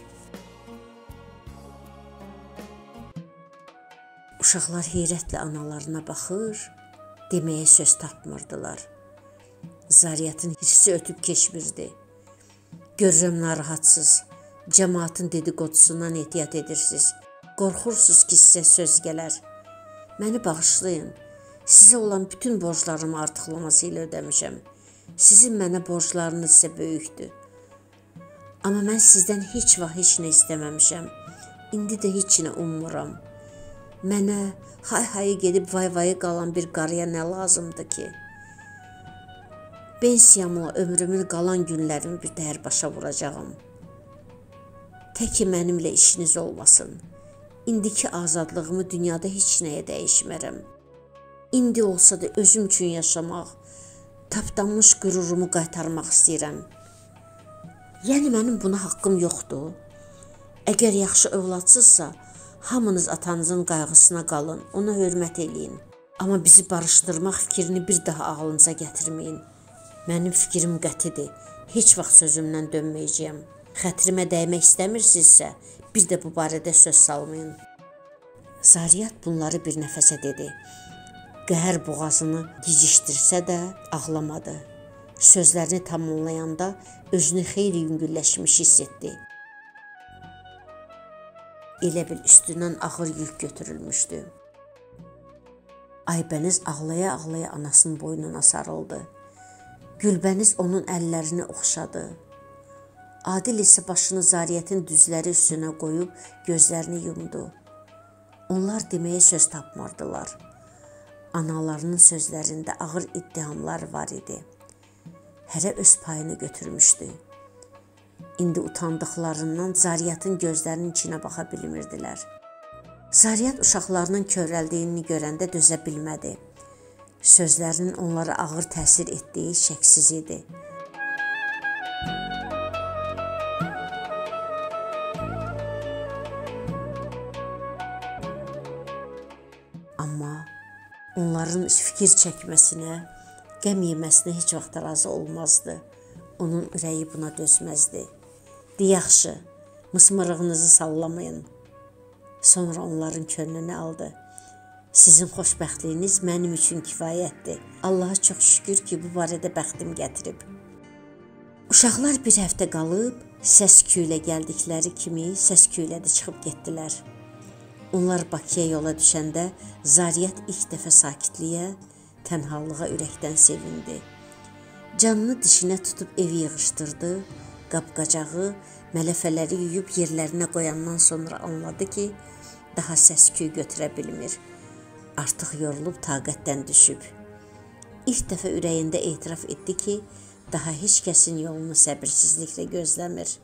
Uşaqlar heyrətlə analarına baxır, deməyə söz tapmırdılar. Zariyatın hirsi ötüb keçmirdi. Görürəm narahatsız, cəmaatın dedikodusundan ehtiyat edirsiniz. Qorxursunuz ki, sizə söz gələr. Məni bağışlayın, sizə olan bütün borclarımı artıqlaması ilə ödəmişəm. Sizin mənə borclarınız isə böyükdür. Amma mən sizdən heç vaxt heç nə istəməmişəm. İndi də heç nə ummuram. Mənə hay-hayı gedib vay-vayı qalan bir qarıya nə lazımdır ki? Pensiyamla ömrümün qalan günlərimi bir dəhər başa vuracağım. Təki mənimlə işiniz olmasın. İndiki azadlığımı dünyada heç nəyə dəyişmərəm. İndi olsa da özüm üçün yaşamaq, tapdanmış qürurumu qaytarmaq istəyirəm. Yəni mənim buna haqqım yoxdur. Əgər yaxşı övladsızsa, hamınız atanızın qayğısına qalın, ona hörmət eləyin. Amma bizi barışdırmaq fikrini bir daha ağlınıza gətirməyin. Mənim fikrim qətidir, heç vaxt sözümdən dönməyəcəyəm. Xətrimə dəymək istəmirsinizsə, bir də bu barədə söz salmayın. Zariyat bunları bir nəfəsə dedi. Qəhər boğazını gicişdirsə də ağlamadı. Sözlərini tamamlayanda özünü xeyli yüngülləşmiş hiss etdi. Elə bil üstündən ağır yük götürülmüşdü. Aybəniz ağlaya-ağlaya anasının boynuna sarıldı. Gülbəniz onun əllərini oxşadı. Adil isə başını Zariyyətin düzləri üstünə qoyub gözlərini yumdu. Onlar deməyə söz tapmırdılar. Analarının sözlərində ağır iddiamlar var idi. Hərə öz payını götürmüşdü. İndi utandıqlarından Zariyyətin gözlərinin içinə baxa bilmirdilər. Zariyyət uşaqlarının körəldiyini görəndə dözə bilmədi. Sözlərinin onlara ağır təsir etdiyi şəksiz idi. Amma onların fikir çəkməsinə, qəm yeməsinə heç vaxt razı olmazdı. Onun ürəyi buna dözməzdi. Yaxşı, mısmırığınızı sallamayın. Sonra onların könlünü aldı. Sizin xoşbəxtliyiniz mənim üçün kifayətdir. Allaha çox şükür ki, bu barədə bəxtim gətirib. Uşaqlar bir həftə qalıb, səs-küylə gəldikləri kimi səs-küylə də çıxıb getdilər. Onlar Bakıya yola düşəndə Zariyyət ilk dəfə sakitliyə, tənhalığa ürəkdən sevindi. Canını dişinə tutub evi yığışdırdı, qab-qacağı, mələfələri yuyub yerlərinə qoyandan sonra anladı ki, daha səs-küy götürə bilmir. Artıq yorulub taqətdən düşüb. İlk dəfə ürəyində etiraf etdi ki, daha heç kəsin yolunu səbirsizliklə gözləmir.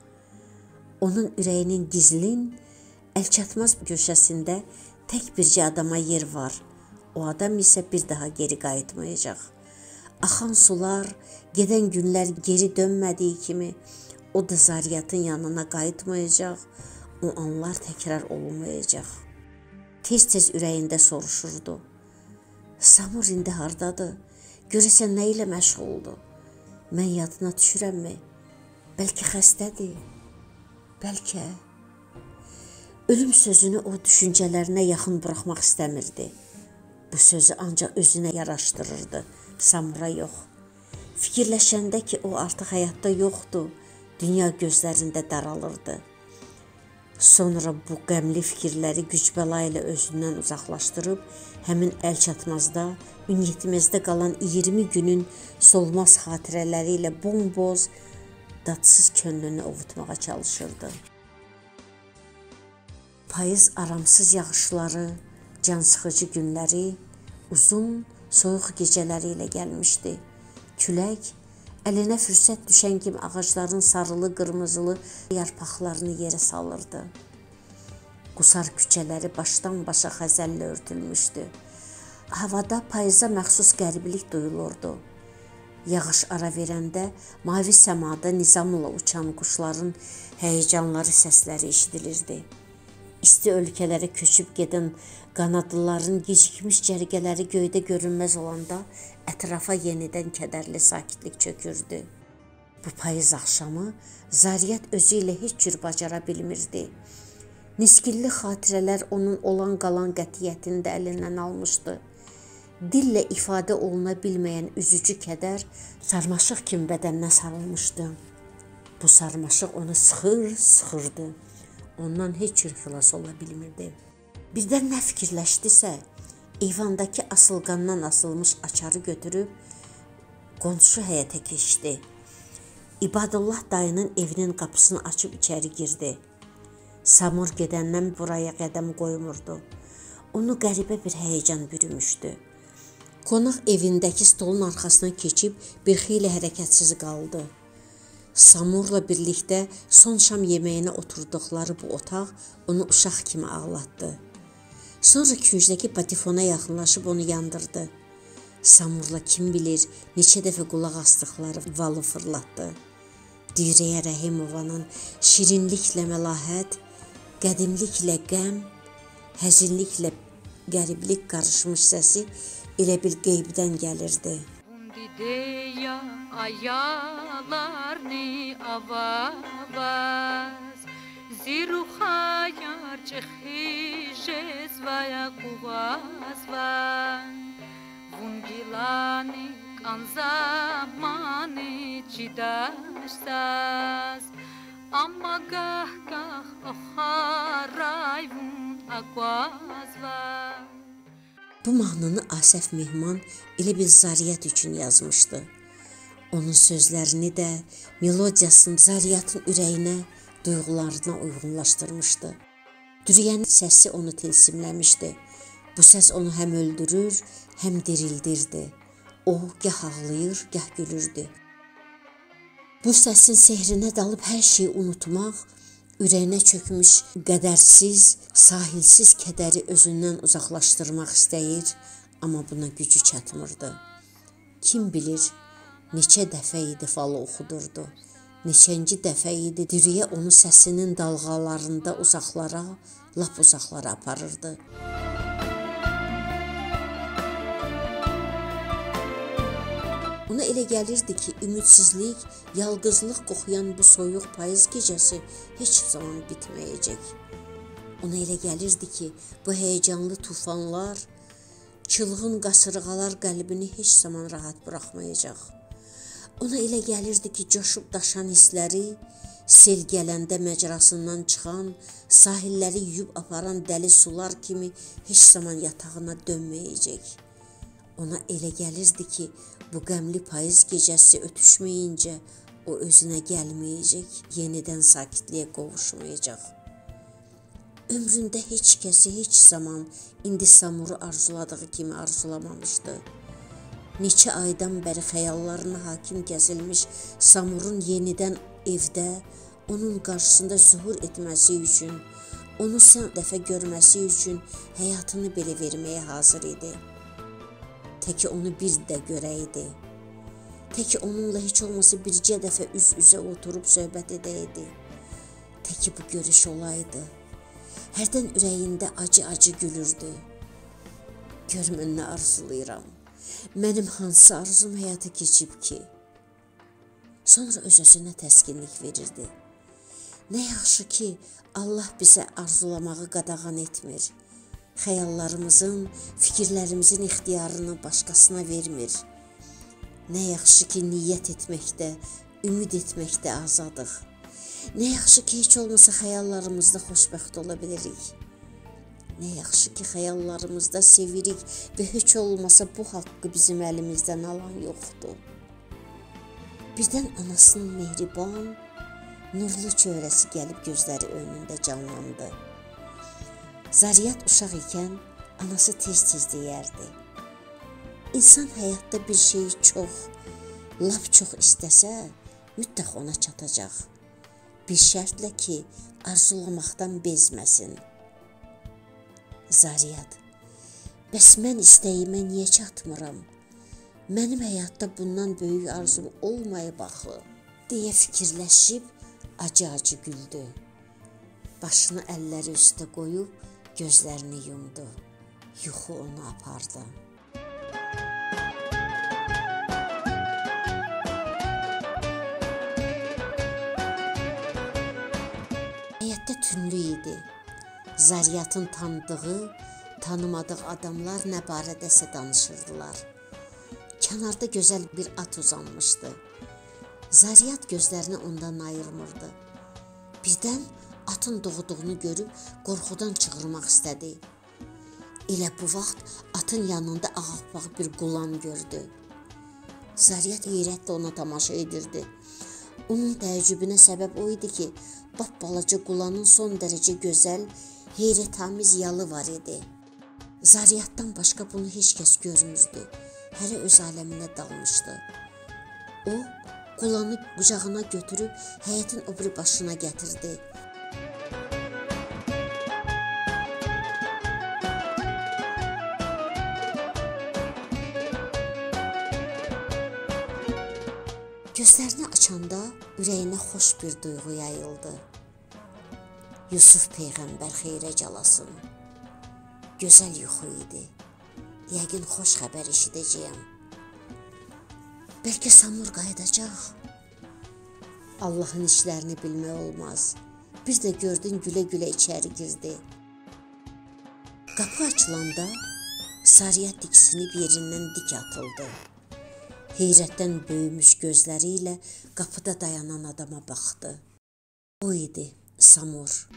Onun ürəyinin gizlin, əlçatmaz köşəsində tək bircə adama yer var. O adam isə bir daha geri qayıtmayacaq. Axan sular, gedən günlər geri dönmədiyi kimi, o da Zariyyatın yanına qayıtmayacaq, o anlar təkrar olunmayacaq. Tez-tez ürəyində soruşurdu. Samur indi hardadır? Görəsən nə ilə məşğuldur? Mən yadına düşürəmmi? Bəlkə xəstədir? Bəlkə. Ölüm sözünü o düşüncələrinə yaxın buraxmaq istəmirdi. Bu sözü ancaq özünə yaraşdırırdı, Samura yox. Fikirləşəndə ki, o artıq həyatda yoxdur, dünya gözlərində daralırdı. Sonra bu qəmli fikirləri güc-bəla ilə özündən uzaqlaşdırıb, həmin əlçatmazda, ünyetməzdə qalan 20 günün solmaz xatirələri ilə bomboz, dadsız könlünü ovutmağa çalışırdı. Payız aramsız yağışları, cansıxıcı günləri, uzun, soyuq gecələri ilə gəlmişdi. Külək, əlinə fürsət düşən kimi ağacların sarılı, qırmızılı yarpaqlarını yerə salırdı. Qusar küçələri başdan başa xəzəllə örtülmüşdü. Havada payıza məxsus qəribilik duyulurdu. Yağış ara verəndə mavi səmada nizamla uçan quşların həyəcanları səsləri eşidilirdi. İsti ölkələrə köçüb gedən qanadlıların gecikmiş cərgələri göydə görünməz olanda ətrafa yenidən kədərli sakitlik çökürdü. Bu payız axşamı Zariyyət özü ilə heç cür bacara bilmirdi. Niskilli xatirələr onun olan qalan qətiyyətini də əlindən almışdı. Dillə ifadə oluna bilməyən üzücü kədər sarmaşıq kimi bədəninə sarılmışdı. Bu sarmaşıq onu sıxırdı. Ondan heç cür xilas ola bilmirdi. Birdən nə fikirləşdisə, eyvandakı asılqandan asılmış açarı götürüb qonşu həyətə keçdi. İbadullah dayının evinin qapısını açıb içəri girdi. Samur gedəndən buraya qədəm qoymurdu. onu qəribə bir həyəcan bürümüşdü. Qonaq evindəki stolun arxasına keçib bir xeyli hərəkətsiz qaldı. Samurla birlikdə son şam yeməyinə oturduqları bu otaq onu uşaq kimi ağlatdı. Sonra küncdəki patifona yaxınlaşıb onu yandırdı. Samurla kim bilir neçə dəfə qulaq asdıqları valı fırlatdı. Dürəyə Rəhimovanın şirinliklə məlahət, qədimliklə qəm, həzinliklə qəriblik qarışmış səsi elə bir qeybdən gəlirdi. Bundideya ayalarni avavaz ziruxayar çexijez vaya quvazvan Vungilani kanzamani cidarsaz Amma gah oxarayvun aquazvan Bu mahnını Asəf Mehman elə bir Zariyat üçün yazmışdı. Onun sözlərini də, melodiyasını Zariyatın ürəyinə, duyğularına uyğunlaşdırmışdı. Dürüyənin səsi onu tilsimləmişdi. Bu səs onu həm öldürür, həm dirildirdi. O, gah ağlayır, gah gülürdü. Bu səsin sehrinə dalıb hər şeyi unutmaq, ürəyinə çökmüş qədərsiz, sahilsiz kədəri özündən uzaqlaşdırmaq istəyir, amma buna gücü çatmırdı. Kim bilir, neçə dəfə idi falı oxudurdu, neçənci dəfə idi Dürüyə onu səsinin dalğalarında uzaqlara, lap uzaqlara aparırdı. Ona elə gəlirdi ki, ümidsizlik, yalqızlıq qoxuyan bu soyuq payız gecəsi heç zaman bitməyəcək. Ona elə gəlirdi ki, bu həyəcanlı tufanlar, çılğın qasırğalar qəlbini heç zaman rahat buraxmayacaq. Ona elə gəlirdi ki, coşub daşan hissləri, sel gələndə məcrasından çıxan, sahilləri yuyub aparan dəli sular kimi heç zaman yatağına dönməyəcək. Ona elə gəlirdi ki, bu qəmli payız gecəsi ötüşməyincə o özünə gəlməyəcək, yenidən sakitliyə qovuşmayacaq. Ömründə heç kəsi heç zaman indi Samuru arzuladığı kimi arzulamamışdı. Neçə aydan bəri xəyallarına hakim gəzilmiş Samurun yenidən evdə, onun qarşısında zuhur etməsi üçün, onu son dəfə görməsi üçün həyatını belə verməyə hazır idi. Təki onu bir də görəydi. Təki onunla heç olmasa bircə dəfə üz-üzə oturub söhbət edəydi. Təki bu görüş olaydı. Hərdən ürəyində acı-acı gülürdü. Gör mən nə arzulayıram. Mənim hansı arzum həyata keçib ki? Sonra öz-özünə təskinlik verirdi. Nə yaxşı ki, Allah bizə arzulamağı qadağan etmir. Xəyallarımızın, fikirlərimizin ixtiyarını başqasına vermir. Nə yaxşı ki, niyyət etməkdə, ümid etməkdə azadıq. Nə yaxşı ki, heç olmasa xəyallarımızda xoşbəxt ola bilirik. Nə yaxşı ki, xəyallarımızda sevirik və heç olmasa bu haqqı bizim əlimizdən alan yoxdur. Birdən anasının mehriban, nurlu çöhrəsi gəlib gözləri önündə canlandı. Zariyat uşaq ikən anası tez-tez deyərdi. İnsan həyatda bir şeyi çox, lap çox istəsə, mütləq ona çatacaq. Bir şərtlə ki, arzulamaqdan bezməsin. Zariyat, bəs mən istəyimə niyə çatmıram? Mənim həyatda bundan böyük arzum olmayıb axı, deyə fikirləşib acı-acı güldü. Başını əlləri üstə qoyub, gözlərini yumdu. Yuxu onu apardı. Həyətdə tünlü idi. Zariyatın tanıdığı, tanımadığı adamlar nə barədəsə danışırdılar. Kənarda gözəl bir at uzanmışdı. Zariyat gözlərini ondan ayırmırdı. Birdən atın doğduğunu görüb qorxudan çığırmaq istədi. Elə bu vaxt atın yanında ağappaq bir qulan gördü. Zariyat heyrətlə ona tamaşa edirdi. Onun təəccübünə səbəb o idi ki, balaca qulanın son dərəcə gözəl, heyrətamiz yalı var idi. Zariyatdan başqa bunu heç kəs görmürdü. Hələ öz aləminə dalmışdı. O, qulanı qucağına götürüb həyətin o biri başına gətirdi. Gözlərini açanda ürəyinə xoş bir duyğu yayıldı. Yusuf Peyğəmbər xeyrə calasın. Gözəl yuxu idi. Yəqin xoş xəbər eşidəcəyəm. Bəlkə Samur qayıdacaq. Allahın işlərini bilmək olmaz. Bir də gördün gülə-gülə içəri girdi. Qapı açılanda Sariyat diksinib yerindən dik atıldı. Heyrətdən böyümüş gözləri ilə qapıda dayanan adama baxdı. O idi Samur.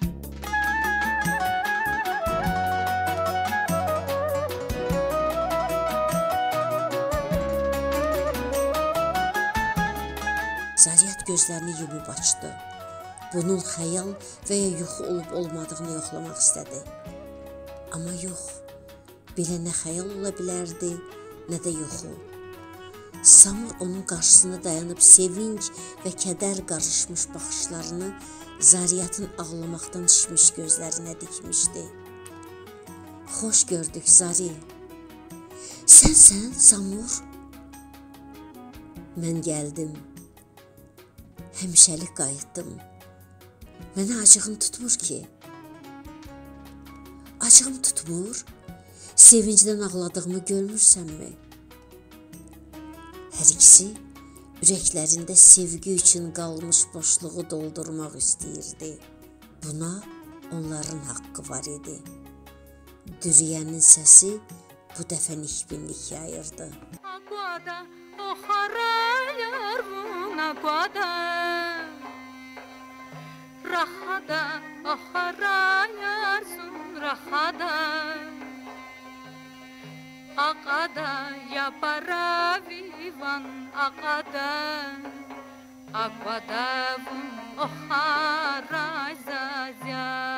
Sariyat gözlərini yumub açdı. Bunun xəyal və ya yuxu olub olmadığını yoxlamaq istədi. Amma yox, belə nə xəyal ola bilərdi, nə də yuxu. Samur onun qarşısında dayanıb sevinç və kədər qarışmış baxışlarını Zariyatın ağlamaqdan şişmiş gözlərinə dikmişdi. Xoş gördük Zari. Sənsən Samur? Mən gəldim. Həmişəlik qayıtdım. Mənə acığım tutmur ki. Acığım tutmur? Sevincdən ağladığımı görmürsənmi? Hər ikisi ürəklərində sevgi üçün qalmış boşluğu doldurmaq istəyirdi. Buna onların haqqı var idi. Dürüyənin səsi bu dəfə nikbinlik yayırdı. Aguada, oxarayar bun aguada. Rahada, oxarayar sun rahada. Aqada, yapara vivan aqada. Aguada bun oxaray zazya.